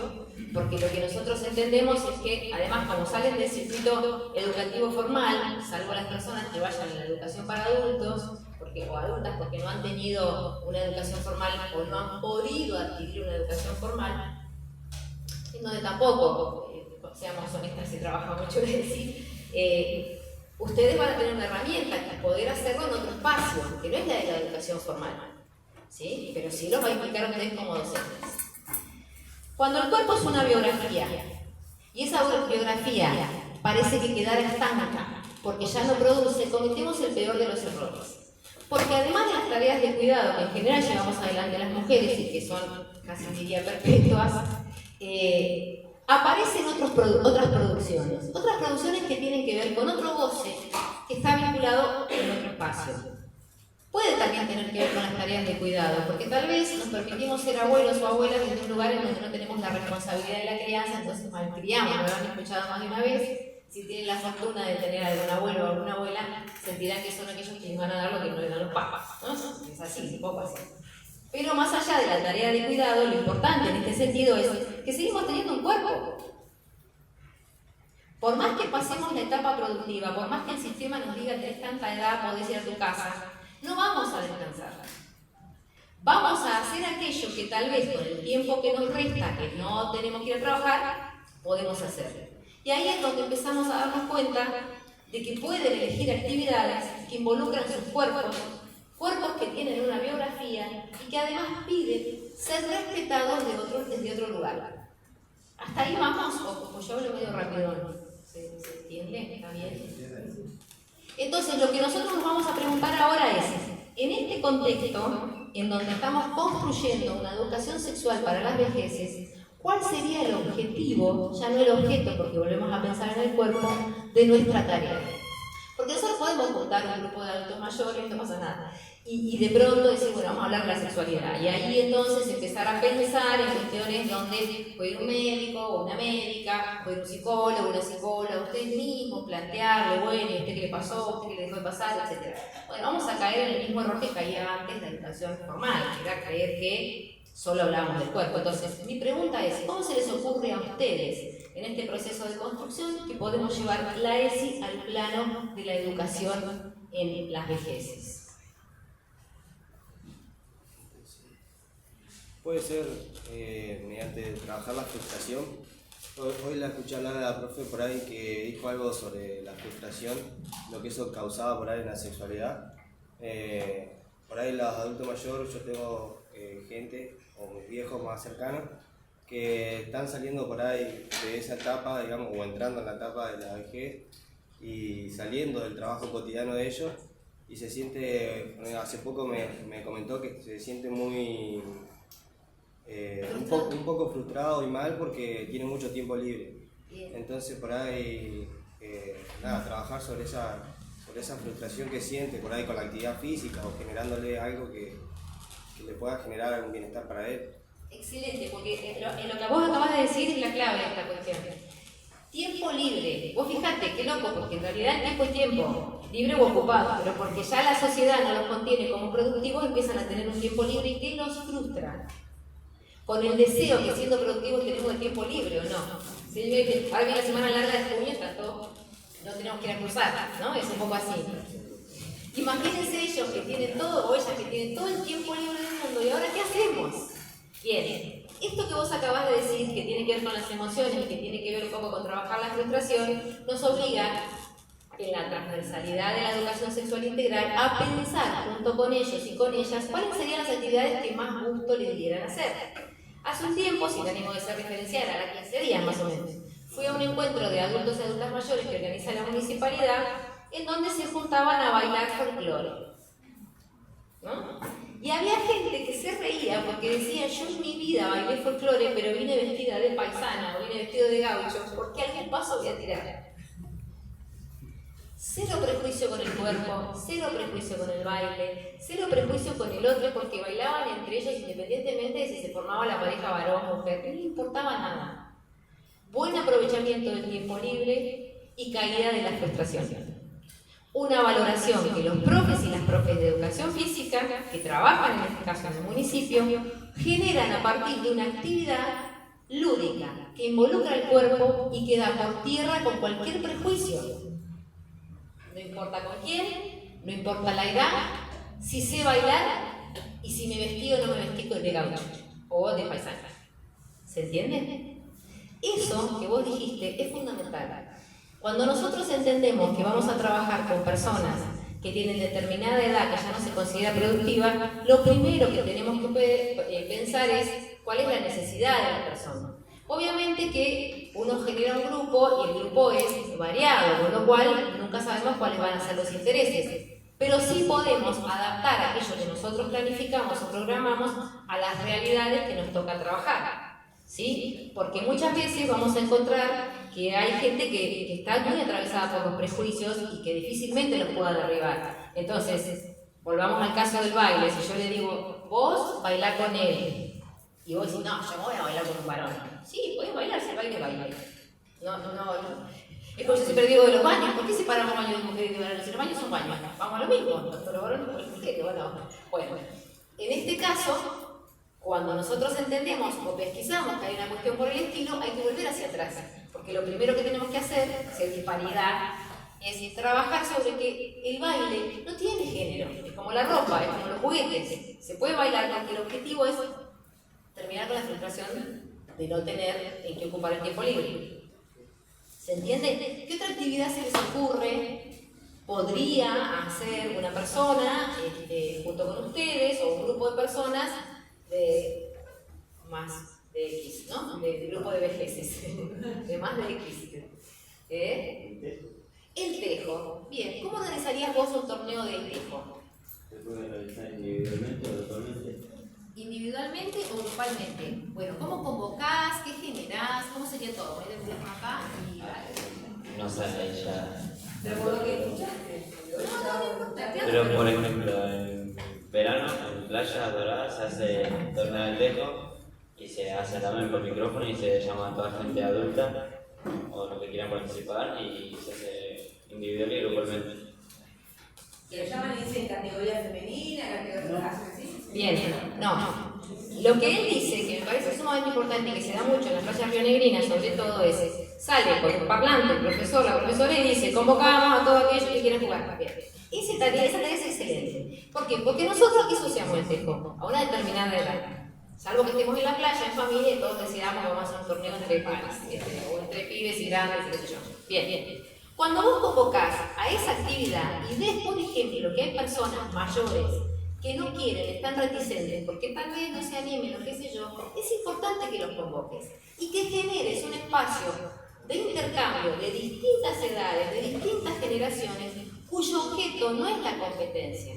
porque lo que nosotros entendemos es que, además, como salen del circuito educativo formal, salvo las personas que vayan a la educación para adultos, o adultas porque no han tenido una educación formal o no han podido adquirir una educación formal, en donde tampoco, seamos honestas, se trabaja mucho de decir, ustedes van a tener una herramienta que poder hacerlo en otro espacio, que no es la de la educación formal, ¿sí? Pero sí lo va a implicar a ustedes como docentes. Cuando el cuerpo es una biografía, y esa biografía parece que quedará estanca, porque ya no produce, cometemos el peor de los errores. Porque además de las tareas de cuidado que en general llevamos adelante las mujeres y que son casi diría perpetuas, aparecen otras producciones que tienen que ver con otro goce que está vinculado en otro espacio. Puede también tener que ver con las tareas de cuidado, porque tal vez nos permitimos ser abuelos o abuelas desde un lugar en donde no tenemos la responsabilidad de la crianza, entonces malcriamos, lo han escuchado más de una vez. Si tienen la fortuna de tener algún abuelo o alguna abuela, sentirán que son aquellos que les van a dar lo que no le dan los papás, ¿no? Es así, un poco así. Pero más allá de la tarea de cuidado, lo importante en este sentido es que seguimos teniendo un cuerpo. Por más que pasemos la etapa productiva, por más que el sistema nos diga que tenés tanta edad, podés ir a tu casa, no vamos a descansar. Vamos a hacer aquello que tal vez con el tiempo que nos resta, que no tenemos que ir a trabajar, podemos hacer. Y ahí es donde empezamos a darnos cuenta de que pueden elegir actividades que involucran sus cuerpos que tienen una biografía y que además piden ser respetados desde otro lugar. ¿Hasta ahí vamos? O yo hablo medio rápido, ¿no? ¿Se entiende? ¿Está bien? Entonces, lo que nosotros nos vamos a preguntar ahora es, en este contexto, en donde estamos construyendo una educación sexual para las vejeces, ¿cuál sería el objetivo, ya no el objeto, porque volvemos a pensar en el cuerpo, de nuestra tarea? Porque nosotros podemos juntar un grupo de adultos mayores, no pasa nada, y de pronto decir, bueno, vamos a hablar de la sexualidad, y ahí entonces empezar a pensar en cuestiones donde puede ir un médico o una médica, puede ir un psicólogo, una psicóloga, usted mismo, plantearle, bueno, ¿y usted qué le pasó? ¿Usted qué le dejó de pasar? Etc. Bueno, vamos a caer en el mismo error que caía antes de la educación formal, que era creer que solo hablábamos del cuerpo. Entonces, mi pregunta es, ¿cómo se les ocurre a ustedes en este proceso de construcción que podemos llevar la ESI al plano de la educación en las vejeces? Puede ser mediante trabajar la frustración. Hoy la escuché hablar a la profe por ahí que dijo algo sobre la frustración, lo que eso causaba por ahí en la sexualidad. Por ahí los adultos mayores, yo tengo gente, o mis viejos más cercanos, que están saliendo por ahí de esa etapa, digamos, o entrando en la etapa de la vejez y saliendo del trabajo cotidiano de ellos, y se siente, hace poco me comentó que se siente muy... un poco frustrado y mal porque tiene mucho tiempo libre. Entonces por ahí trabajar sobre esa frustración que siente por ahí con la actividad física o generándole algo que le pueda generar algún bienestar para él. Excelente, porque en lo que vos acabas de decir es la clave de esta cuestión. Tiempo libre. Vos fijate, qué loco, porque en realidad el tiempo es tiempo, libre o ocupado, pero porque ya la sociedad no los contiene como productivos, empiezan a tener un tiempo libre y que los frustra. Con el deseo que siendo productivos tenemos el tiempo libre, ¿o no? Si yo digo, ahora viene la semana larga de junio, no tenemos que ir a cruzar, ¿no? Es un poco así. Imagínense ellos que tienen todo, o ellas que tienen todo el tiempo libre del mundo, ¿y ahora qué hacemos? Bien, esto que vos acabas de decir, que tiene que ver con las emociones y que tiene que ver un poco con trabajar la frustración, nos obliga, en la transversalidad de la educación sexual integral, a pensar junto con ellos y con ellas cuáles serían las actividades que más gusto les dieran hacer. Hace un tiempo, sin ánimo de ser referencial, a la 15 días más o menos, fui a un encuentro de adultos y adultas mayores que organiza la municipalidad, en donde se juntaban a bailar folclore, ¿no? Y había gente que se reía porque decía, yo en mi vida bailé folclore, pero vine vestida de paisana o vine vestido de gaucho, porque algún paso voy a tirar. Cero prejuicio con el cuerpo, cero prejuicio con el baile, cero prejuicio con el otro, porque bailaban entre ellos independientemente de si se formaba la pareja varón o mujer, no les importaba nada. Buen aprovechamiento del tiempo libre y caída de la frustración. Una valoración que los profes y las profes de educación física, que trabajan en este caso en el municipio, generan a partir de una actividad lúdica que involucra el cuerpo y que da por tierra con cualquier prejuicio. No importa con quién, no importa la edad, si sé bailar y si me vestí o no me vestí de gaucho o de paisana. ¿Se entiende? Eso que vos dijiste es fundamental. Cuando nosotros entendemos que vamos a trabajar con personas que tienen determinada edad, que ya no se considera productiva, lo primero que tenemos que pensar es cuál es la necesidad de la persona. Obviamente que uno genera un grupo y el grupo es variado, con lo cual nunca sabemos cuáles van a ser los intereses. Pero sí podemos adaptar aquello que nosotros planificamos o programamos a las realidades que nos toca trabajar. ¿Sí? Porque muchas veces vamos a encontrar que hay gente que está muy atravesada por los prejuicios y que difícilmente los pueda derribar. Entonces, volvamos al caso del baile. Si yo le digo, vos bailá con él, y vos decís, no, yo voy a bailar con un varón. Sí, podés bailar, si el baile baila. No. Es como si siempre digo de los baños. ¿Por qué separamos baños de mujeres y de varones? Si los baños son baños, vamos a lo mismo. Los varones con las mujeres, bueno, en este caso, cuando nosotros entendemos o pesquisamos que hay una cuestión por el estilo, hay que volver hacia atrás. Porque lo primero que tenemos que hacer, si hay disparidad, es trabajar sobre que el baile no tiene género. Es como la ropa, es como los juguetes. Se puede bailar porque el objetivo es terminar con la frustración de no tener en qué ocupar el tiempo libre. ¿Se entiende? ¿Qué otra actividad se les ocurre? Podría hacer una persona junto con ustedes o un grupo de personas de más de X, ¿no? De grupo de vejeces, de más de X. El tejo. Bien, ¿cómo organizarías vos un torneo de tejo? ¿Se puede realizar individualmente o grupalmente? ¿Individualmente o grupalmente? Bueno, ¿cómo convocás? ¿Qué generás? ¿Cómo sería todo? Voy a decir acá y vale. No sale ahí ya. ¿Te acuerdo que escuchaste? No importa. Pero por ejemplo, en verano, en Playa Dorada, se hace torneo de tejo y se hace también por micrófono y se llama a toda gente adulta o los que quieran participar y se hace individual y grupalmente. ¿Y lo llaman y dicen categoría femenina, categoría así? Bien, no. Lo que él dice, que me parece sumamente importante y que se da mucho en las playas rionegrinas, sobre todo es, sale con un parlante, el profesor, la profesora, y dice, convocamos a todos aquellos que quieren jugar. Bien. Ese tarea es excelente. ¿Por qué? Porque nosotros aquí asociamos el tejo a una determinada edad. Salvo que estemos en la playa, en familia, y todos decidamos que vamos a hacer un torneo entre pares, o entre pibes y grandes, qué sé yo. Bien. Cuando vos convocás a esa actividad y ves, por ejemplo, que hay personas mayores que no quieren, están reticentes, porque tal vez no se animen o qué sé yo, es importante que los convoques y que generes un espacio de intercambio de distintas edades, de distintas generaciones, cuyo objeto no es la competencia,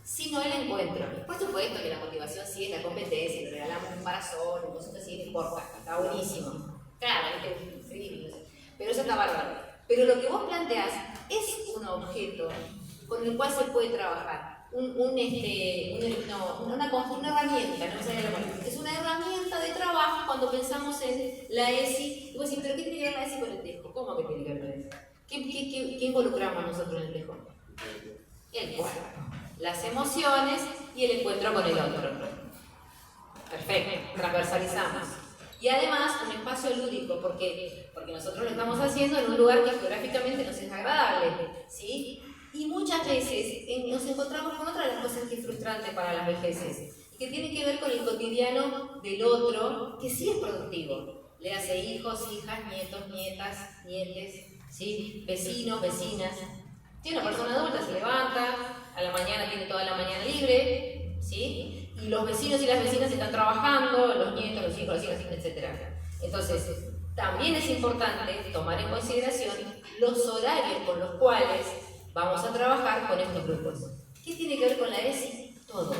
sino el encuentro. Por supuesto que la motivación sí es la competencia, le regalamos un parasol, cosas así, no importa, está buenísimo. Claro, es increíble, pero eso está bárbaro. Pero lo que vos planteás es un objeto con el cual se puede trabajar. Una herramienta, no me sale la palabra. Es una herramienta de trabajo cuando pensamos en la ESI. Y vos decís, ¿pero qué tiene que ver la ESI con el tejo? ¿Cómo que tiene que ver la ESI? ¿Qué involucramos nosotros en el tejo? El cuerpo, las emociones y el encuentro con el otro. Perfecto, transversalizamos. Y además un espacio lúdico, porque nosotros lo estamos haciendo en un lugar que geográficamente nos es agradable, ¿sí? Y muchas veces nos encontramos con otra de las cosas que es frustrante para las vejeces, que tiene que ver con el cotidiano del otro, que sí es productivo. Le hace hijos, hijas, nietos, nietas, nietes, ¿sí? Vecinos, vecinas. Tiene una persona adulta, se levanta, a la mañana tiene toda la mañana libre, ¿sí? Y los vecinos y las vecinas están trabajando, los nietos, los hijos, las hijas, etc. Entonces, también es importante tomar en consideración los horarios con los cuales vamos a trabajar con estos grupos. ¿Qué tiene que ver con la ESI? Todo.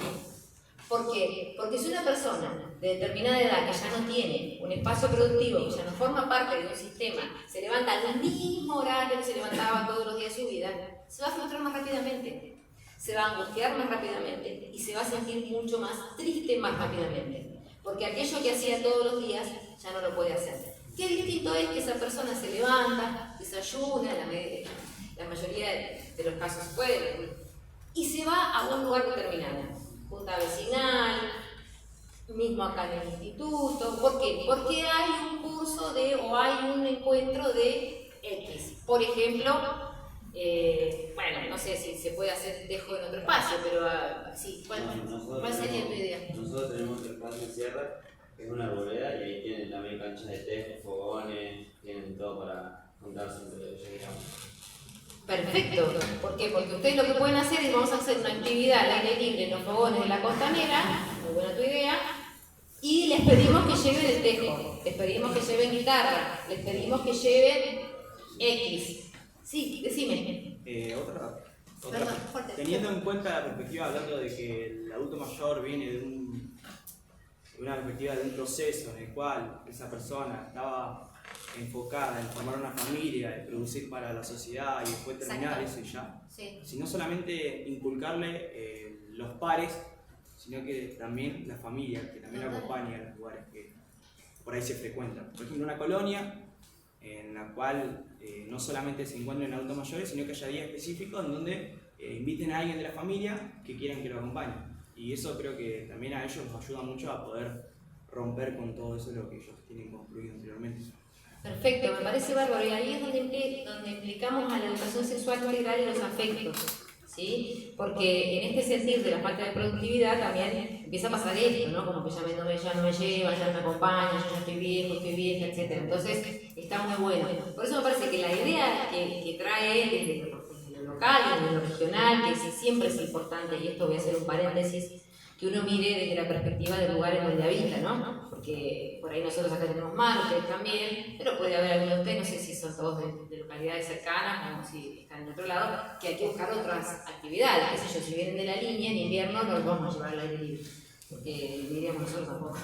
¿Por qué? Porque si una persona de determinada edad que ya no tiene un espacio productivo, que ya no forma parte de un sistema, se levanta al mismo horario que se levantaba todos los días de su vida, se va a frustrar más rápidamente, se va a angustiar más rápidamente y se va a sentir mucho más triste más rápidamente. Porque aquello que hacía todos los días ya no lo puede hacer. Qué distinto es que esa persona se levanta, desayuna, la mayoría de los casos puede, y se va a un lugar determinado, junta vecinal, mismo acá en el instituto. ¿Por qué? Porque hay un curso o hay un encuentro de X. Por ejemplo, bueno, no sé si se puede hacer tejo en otro espacio, pero sí, ¿cuál sería tu idea? Nosotros tenemos el espacio en Sierra, que es una arboleda, y ahí tienen también canchas de tejo, fogones, tienen todo para juntarse entre ellos, digamos. Perfecto. ¿Por qué? Porque ustedes lo que pueden hacer es, vamos a hacer una actividad al aire libre en los fogones de la costanera, muy buena tu idea, y les pedimos que lleven el tejo, les pedimos que lleven guitarra, les pedimos que lleven X. Sí, decime. Otra. Perdón, fuerte. Teniendo en cuenta la perspectiva, hablando de que el adulto mayor viene de una perspectiva de un proceso en el cual esa persona estaba enfocada en formar una familia, en producir para la sociedad y después terminar eso y ya. Sí. Sino solamente inculcarle los pares, sino que también la familia, que también acompaña a los lugares que por ahí se frecuentan. Por ejemplo, una colonia en la cual no solamente se encuentren adultos mayores, sino que haya días específicos en donde inviten a alguien de la familia que quieran que lo acompañe. Y eso creo que también a ellos los ayuda mucho a poder romper con todo eso lo que ellos tienen construido anteriormente. Perfecto, me parece bárbaro. Y ahí es donde implicamos a la educación sexual integral y los afectos, ¿sí? Porque en este sentir de la falta de productividad también empieza a pasar esto, ¿no? Como que ya no me lleva, ya no me acompaña, yo ya estoy vieja, etc. Entonces, está muy bueno. Por eso me parece que la idea que trae él desde lo local, desde lo regional, que sí siempre es importante, y esto voy a hacer un paréntesis, que uno mire desde la perspectiva del lugar en donde habita, ¿no? Porque por ahí nosotros acá tenemos mar, ustedes también, pero puede haber algunos de ustedes, no sé si son todos de localidades cercanas o si están en otro lado, que hay que buscar otras actividades, qué sé yo, si vienen de la línea, en invierno no los vamos a llevar al aire libre, porque diríamos nosotros tampoco,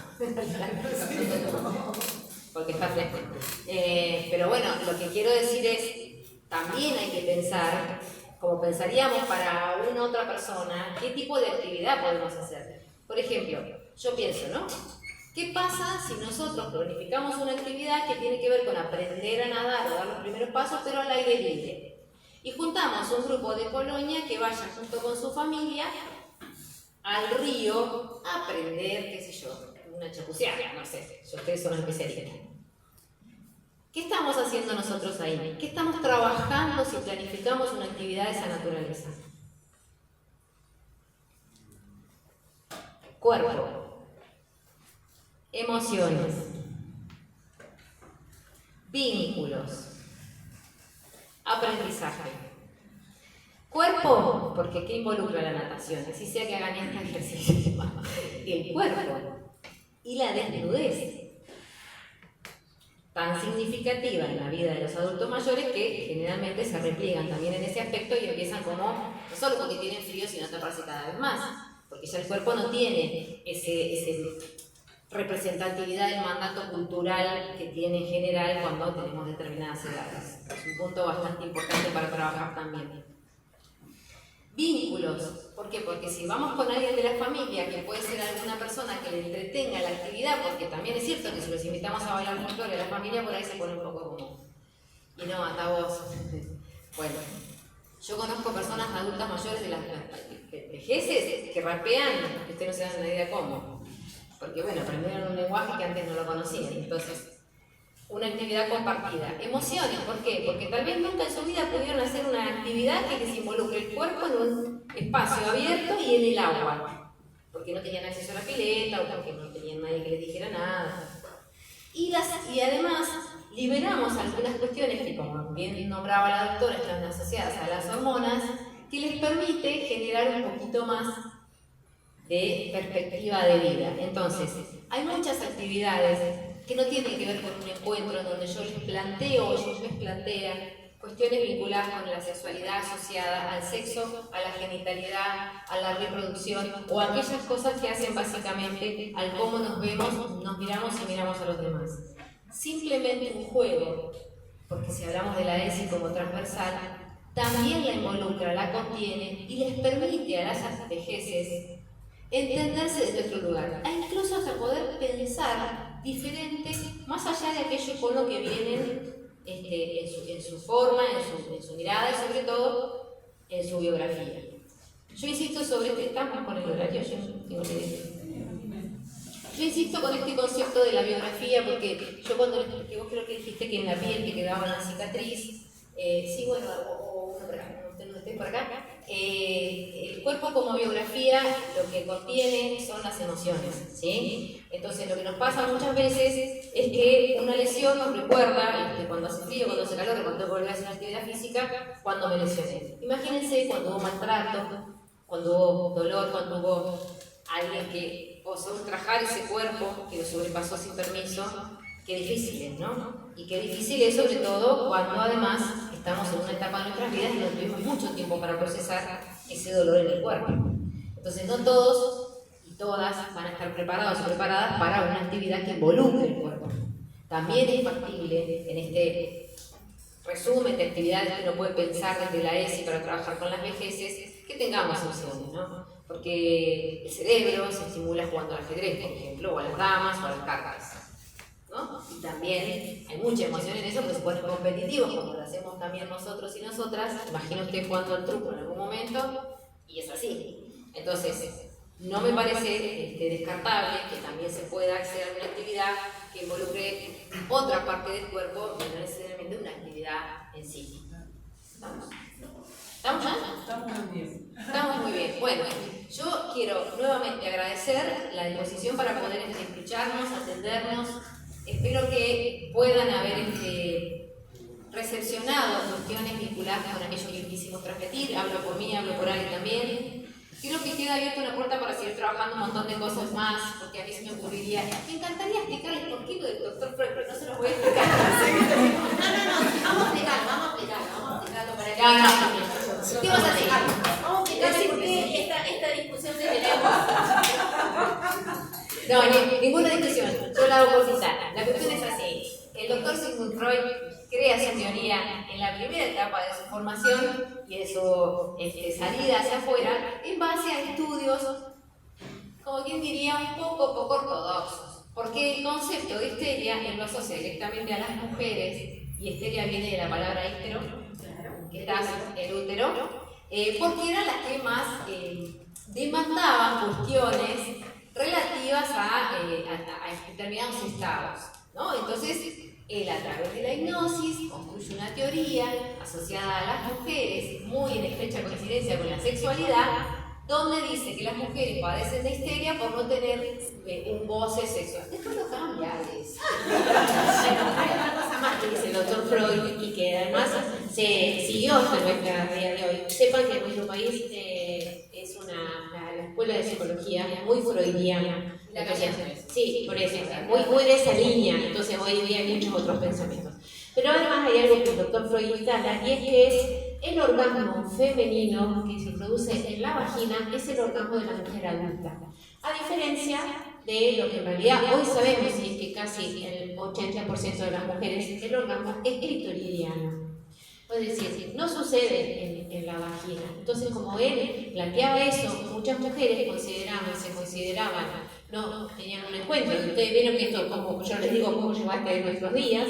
porque está fresco. Pero bueno, lo que quiero decir es, también hay que pensar, como pensaríamos para una otra persona, qué tipo de actividad podemos hacer. Por ejemplo, yo pienso, ¿no? ¿Qué pasa si nosotros planificamos una actividad que tiene que ver con aprender a nadar o dar los primeros pasos, pero al aire libre? Y juntamos un grupo de colonia que vaya junto con su familia al río a aprender, qué sé yo, una chapuceada, no sé, ustedes son especialistas. ¿Qué estamos haciendo nosotros ahí? ¿Qué estamos trabajando si planificamos una actividad de esa naturaleza? cuerpo, emociones, vínculos, aprendizaje. Cuerpo, porque ¿qué involucra la natación? Así sea que hagan este ejercicio. El cuerpo y la desnudez, tan significativa en la vida de los adultos mayores que generalmente se repliegan también en ese aspecto y empiezan como, no solo porque tienen frío, sino a taparse cada vez más, porque ya el cuerpo no tiene ese representatividad del mandato cultural que tiene en general cuando tenemos determinadas edades. Es un punto bastante importante para trabajar también. Vínculos, ¿por qué? Porque si vamos con alguien de la familia, que puede ser alguna persona que le entretenga la actividad, porque también es cierto que si los invitamos a bailar folclore a la familia, por ahí se pone un poco como, y no, hasta vos. Bueno, yo conozco personas adultas mayores de las vejeces que rapean, que ustedes no se dan una idea cómo, porque bueno, aprendieron un lenguaje que antes no lo conocían, entonces una actividad compartida. Emociones, ¿por qué? Porque tal vez nunca en su vida pudieron hacer una actividad que les involucre el cuerpo en un espacio abierto y en el agua, porque no tenían acceso a la pileta o porque no tenían nadie que les dijera nada. Y además liberamos algunas cuestiones que, como bien nombraba la doctora, están asociadas a las hormonas, que les permite generar un poquito más de perspectiva de vida. Entonces, hay muchas actividades que no tienen que ver con un encuentro donde yo les planteo o ellos les plantean cuestiones vinculadas con la sexualidad asociada al sexo, a la genitalidad, a la reproducción o aquellas cosas que hacen básicamente al cómo nos vemos, nos miramos y miramos a los demás. Simplemente un juego, porque si hablamos de la ESI como transversal, también la involucra, la contiene y les permite a las vejeces entenderse desde otro lugar, e incluso hasta poder pensar diferente, más allá de aquello con lo que vienen en su forma, en su mirada y sobre todo en su biografía. Yo insisto sobre estamos con el horario, yo insisto con este concepto de la biografía porque yo cuando que vos creo que dijiste que en la piel que quedaba una cicatriz, sí, bueno, o uno por acá, no estés por acá, el cuerpo como biografía lo que contiene son las emociones, ¿sí? Entonces lo que nos pasa muchas veces es que una lesión nos recuerda cuando hace frío, cuando hace calor, cuando volví a hacer actividad física, cuando me lesioné. Imagínense cuando hubo maltrato, cuando hubo dolor, cuando hubo alguien que osó ultrajar ese cuerpo, que lo sobrepasó sin permiso. Qué difícil es, ¿no? Y qué difícil es sobre todo cuando además estamos en una etapa de nuestras vidas y no tuvimos mucho tiempo para procesar ese dolor en el cuerpo. Entonces no todos y todas van a estar preparados o preparadas para una actividad que involucre el cuerpo. También es factible en este resumen de actividades que uno puede pensar desde la ESI para trabajar con las vejeces, que tengamos opciones, ¿no? Porque el cerebro se estimula jugando al ajedrez, por ejemplo, o a las damas o a las cartas, ¿no? Y también hay mucha emoción en eso porque se ponen competitivos, como lo hacemos también nosotros y nosotras. Imagino usted jugando al truco en algún momento, y es así. Entonces, no me parece descartable que también se pueda acceder a una actividad que involucre otra parte del cuerpo, y no necesariamente una actividad en sí. ¿Estamos? ¿Estamos ya? Estamos muy bien. Estamos muy bien. Bueno, yo quiero nuevamente agradecer la disposición para poder escucharnos, atendernos. Espero que puedan haber recepcionado cuestiones vinculadas con aquello que quisimos transmitir. Hablo por mí, hablo por Ale también. Creo que queda abierta una puerta para seguir trabajando un montón de cosas más, porque a mí se me ocurriría. Me encantaría explicarles por qué lo del Dr. Freud, pero no se los voy a explicar. No, vamos a explicarlo para que ¿qué vas a explicar? Vamos a explicarles por qué esta discusión que tenemos. No, ninguna discusión, yo la hago por citar. La cuestión es así. El doctor Sigmund Freud crea su teoría en la primera etapa de su formación y de su salida hacia afuera en base a estudios, como quien diría, un poco ortodoxos. Porque el concepto de histeria él lo asocia directamente a las mujeres, y histeria viene de la palabra ístero, que está el útero, porque eran las que más demandaban cuestiones relativas a determinados estados, ¿no? Entonces, él a través de la hipnosis construye una teoría asociada a las mujeres, muy en estrecha coincidencia con la sexualidad, donde dice que las mujeres padecen de histeria por no tener un goce sexual. Después lo cambia, Alex. Hay una cosa más que dice el doctor Freud y que además se siguió hasta nuestra día de hoy. Sepan que en nuestro país es la escuela de psicología muy freudiana. Sí, por eso, muy de esa línea. Entonces hoy en día hay muchos otros pensamientos. Pero además hay algo que el doctor Freud instala, y es que el orgasmo femenino que se produce en la vagina es el orgasmo de la mujer adulta. A diferencia de lo que en realidad hoy sabemos, y es que casi el 80% de las mujeres el orgasmo es clitoridiano. Es decir, no sucede en la vagina. Entonces, como él planteaba eso, muchas mujeres se consideraban, no tenían un encuentro. Ustedes vieron que esto, como yo les digo, cómo llegó hasta nuestros días.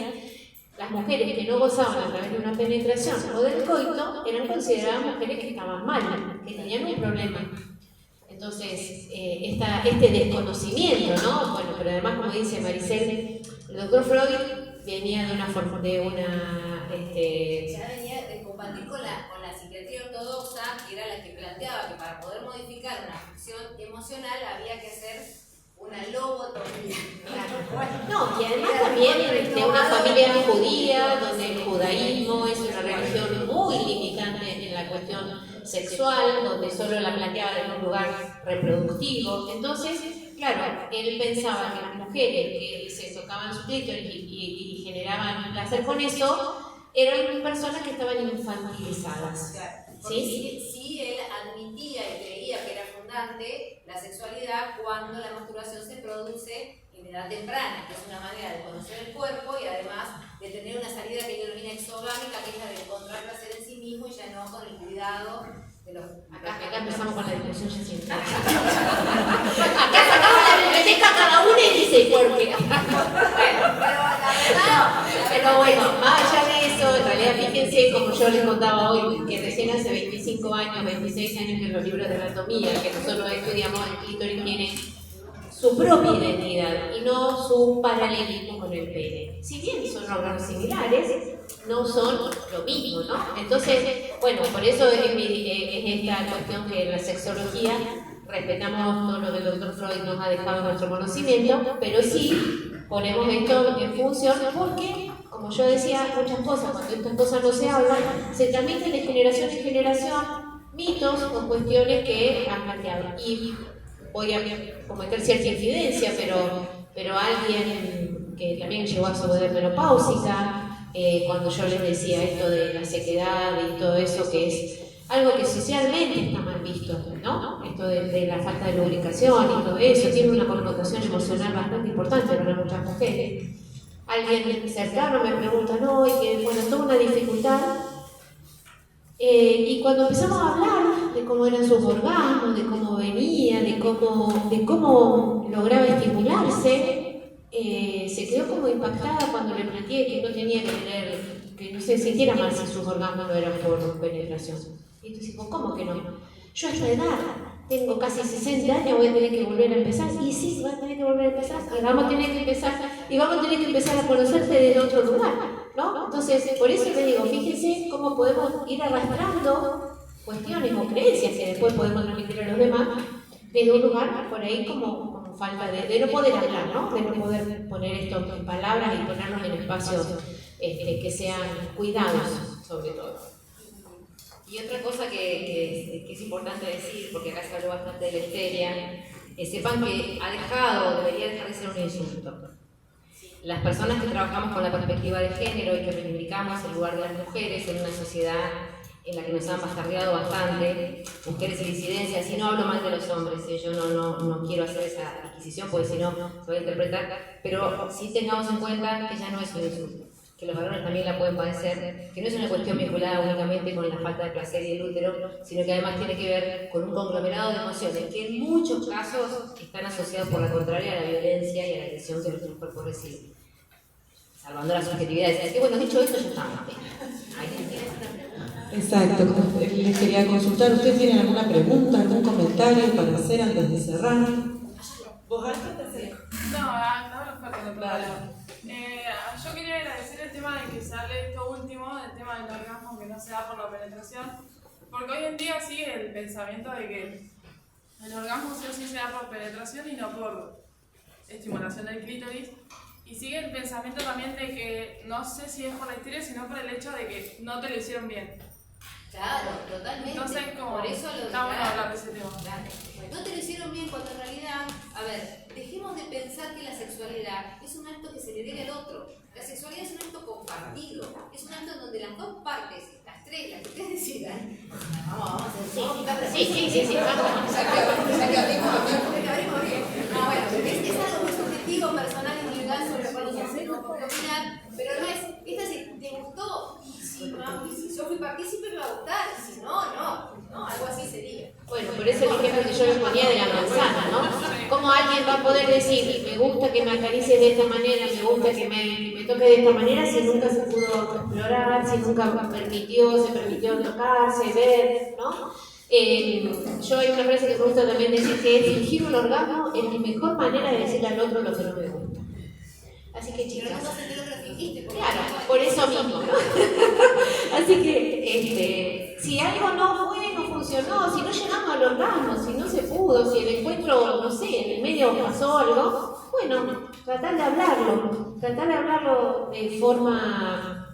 Las mujeres que no gozaban a través de una penetración o del coito eran consideradas mujeres que estaban mal, que tenían un problema. Entonces, este desconocimiento, ¿no? Bueno, pero además, como dice Maricel, el doctor Freud venía de una forma, ya venía de combatir con la psiquiatría ortodoxa, que era la que planteaba que para poder modificar una afección emocional había que hacer una lobotomía. No, y además también de una familia judía, donde el judaísmo es una religión muy limitante en la cuestión sexual, donde solo la planteaba en un lugar reproductivo. Entonces, claro, él pensaba que las mujeres que se tocaban su clítoris y generaban placer con eso, eran personas que estaban infantilizadas. ¿Sí? Sí, él admitía y creía que era fundante la sexualidad cuando la masturbación se produce en edad temprana, que es una manera de conocer el cuerpo y además de tener una salida que él denomina exogámica, que es la de encontrar placer en sí mismo y ya no con el cuidado de los... Acá empezamos con la discusión ya siempre. Acá sacamos la biblioteca cada uno y dice por qué. Pero bueno, más allá de eso, en realidad fíjense, como yo les contaba hoy, que recién hace 25 años, 26 años que en los libros de anatomía, que nosotros estudiamos, el clítoris tiene su propia identidad y no su paralelismo con el pene. Si bien son órganos similares, no son lo mismo, ¿no? Entonces, bueno, por eso es esta cuestión que en la sexología respetamos todo lo que el doctor Freud nos ha dejado en nuestro conocimiento, pero sí ponemos esto en función porque, como yo decía, muchas cosas, cuando estas cosas no se hablan, se transmiten de generación en generación mitos o cuestiones que han planteado. Y voy a cometer cierta infidencia, pero alguien que también llegó a su edad menopáusica, cuando yo les decía esto de la sequedad y todo eso, que es algo que socialmente está mal visto, ¿no? Esto de la falta de lubricación y todo eso, tiene una connotación emocional bastante importante para muchas mujeres. Alguien cercano me pregunta, no, y que, bueno, toda una dificultad. Y cuando empezamos a hablar de cómo eran sus orgasmos, de cómo venía, de cómo lograba estimularse, se quedó como impactada cuando le planteé que no tenía que tener, que no se sintiera mal si sus orgasmos no eran por penetración. Y entonces, ¿cómo que no? Yo a esta edad tengo casi 60 años, voy a tener que volver a empezar. Y sí, vas a tener que volver a empezar. Y vamos a tener que empezar a conocerte desde otro lugar, ¿no? Entonces, por eso les digo, fíjense cómo podemos ir arrastrando cuestiones o creencias que después podemos transmitir a los demás desde un lugar por ahí como falta de no poder hablar, ¿no? De no poder poner esto en palabras y ponernos en espacios que sean cuidados, sobre todo. Y otra cosa que es importante decir, porque acá se habló bastante de la histeria, sepan que debería dejar de ser un insulto. Las personas que trabajamos con la perspectiva de género y que reivindicamos el lugar de las mujeres en una sociedad en la que nos han bastardeado bastante, mujeres y disidencias, y no hablo mal de los hombres, yo no quiero hacer esa adquisición porque si no se va a interpretar, pero sí tengamos en cuenta que ya no es un insulto, que los varones también la pueden padecer, que no es una cuestión vinculada únicamente con la falta de placer y el útero, sino que además tiene que ver con un conglomerado de emociones que en muchos casos están asociados por la contraria a la violencia y a la agresión que nuestro cuerpo recibe, salvando las subjetividades. Así que bueno, dicho esto, ya estamos. Exacto, les quería consultar, ¿ustedes tienen alguna pregunta, algún comentario para hacer antes de cerrar? ¿Vos alto te haces? No fuerte, no claro. Yo quería agradecer el tema de que se hable esto último, del tema del orgasmo que no se da por la penetración, porque hoy en día sigue el pensamiento de que el orgasmo sí o sí se da por penetración y no por estimulación del clítoris. Y sigue el pensamiento también de que no sé si es por la histeria, sino por el hecho de que no te lo hicieron bien. Claro, totalmente. Entonces, como por eso lo está bueno hablar de ese tema. Claro. No te lo hicieron bien cuando en realidad, a ver, dejemos de pensar que la sexualidad es un acto que se le debe al otro. La sexualidad es un acto compartido, es un acto en donde las dos partes, las tres decidan. Vamos a hacer sí, vamos. Ya que abrimos bien. No, bueno, es algo muy subjetivo, personal, individual, sobre lo cual nosotros no podemos opinar, pero no es así, ¿te gustó? Si yo fui partícipe me va a gustar, si no, algo así sería. Bueno, por eso el ejemplo que yo les ponía de la manzana, ¿no? ¿Cómo alguien va a poder decir, me gusta que me acaricie de esta manera, me gusta que me toque de esta manera, si nunca se pudo explorar, si nunca se permitió tocarse, ver, ¿no? Yo hay una frase que me gusta también decir que fingir un orgasmo es mi mejor manera de decirle al otro lo que no me gusta. Así que chicas, claro, por eso mismo, ¿no? Así que si algo no fue, no funcionó, si no llegamos al orgasmo, si no se pudo, si el encuentro, no sé, en el medio pasó algo, bueno, tratar de hablarlo de forma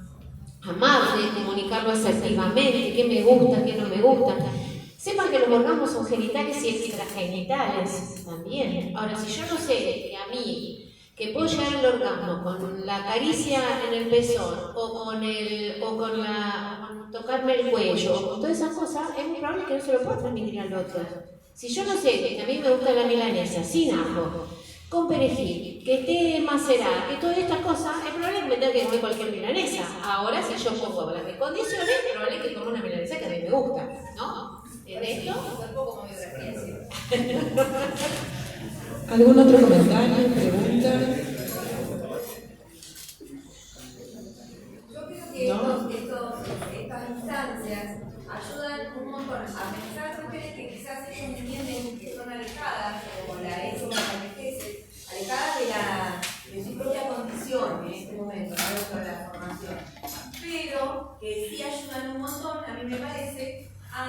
amable, comunicarlo asertivamente, qué me gusta, qué no me gusta. Sepan que los orgasmos son genitales y extragenitales también. Ahora, si yo no sé que a mí que puedo llegar al orgasmo con la caricia en el pezón o con tocarme el cuello o con todas esas cosas, es muy probable que no se lo pueda transmitir al otro. Si yo no sé que a mí me gusta la milanesa sin ajo, con perejil, que esté macerada, que todas estas cosas, es probable que me tenga que comer cualquier milanesa. Ahora, si yo pongo las condiciones, es probable que coma una milanesa que a mí me gusta, ¿no? ¿En esto? Tampoco como biografía. ¿Algún otro comentario, pregunta? Yo creo que estas instancias ayudan un montón a pensar mujeres que quizás ellos entienden que son alejadas, o la ex o la vejez, alejadas de su propia condición en este momento, no de la formación, pero que sí ayudan un montón, a mí me parece, a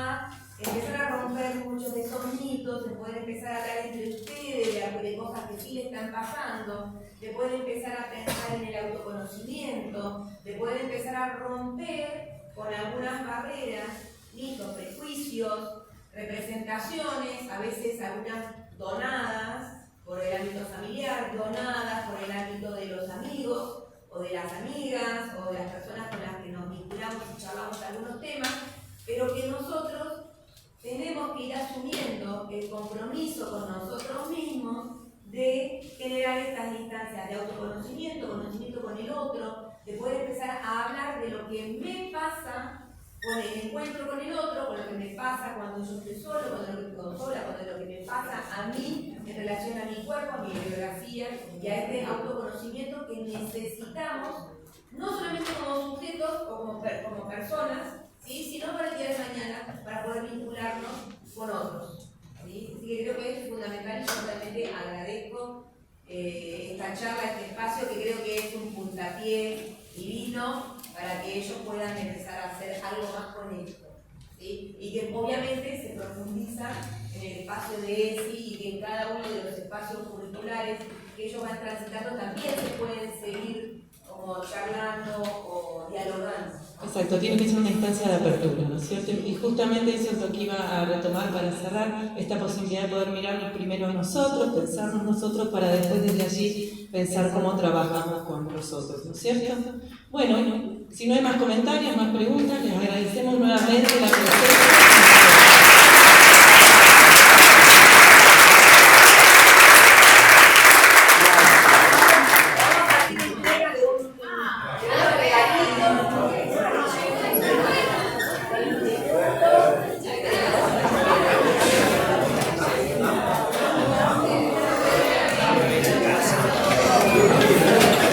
empezar a romper muchos de esos mitos, de poder empezar a hablar entre ustedes de cosas que sí le están pasando, de poder empezar a pensar en el autoconocimiento, de poder empezar a romper con algunas barreras, mitos, prejuicios, representaciones, a veces algunas donadas por el ámbito familiar, donadas por el ámbito de los amigos o de las amigas o de las personas con las que nos vinculamos y charlamos algunos temas, pero que nosotros tenemos que ir asumiendo el compromiso con nosotros mismos de generar estas instancias de autoconocimiento, conocimiento con el otro, de poder empezar a hablar de lo que me pasa con el encuentro con el otro, con lo que me pasa cuando yo estoy solo, cuando lo que me pasa a mí en relación a mi cuerpo, a mi biografía y a este autoconocimiento que necesitamos, no solamente como sujetos o como personas, ¿sí? Sino para el día de mañana, para poder vincularnos con otros. ¿Sí? Así que creo que es fundamental y yo realmente agradezco esta charla, este espacio, que creo que es un puntapié divino para que ellos puedan empezar a hacer algo más con esto. ¿Sí? Y que obviamente se profundiza en el espacio de ESI y que en cada uno de los espacios curriculares que ellos van transitando también se pueden seguir como charlando o dialogando. Exacto, tiene que ser una instancia de apertura, ¿no es cierto? Y justamente eso es lo que iba a retomar para cerrar, esta posibilidad de poder mirarnos primero a nosotros, pensarnos nosotros, para después desde allí pensar cómo trabajamos con nosotros, ¿no es cierto? Bueno, si no hay más comentarios, más preguntas, les agradecemos nuevamente la presencia.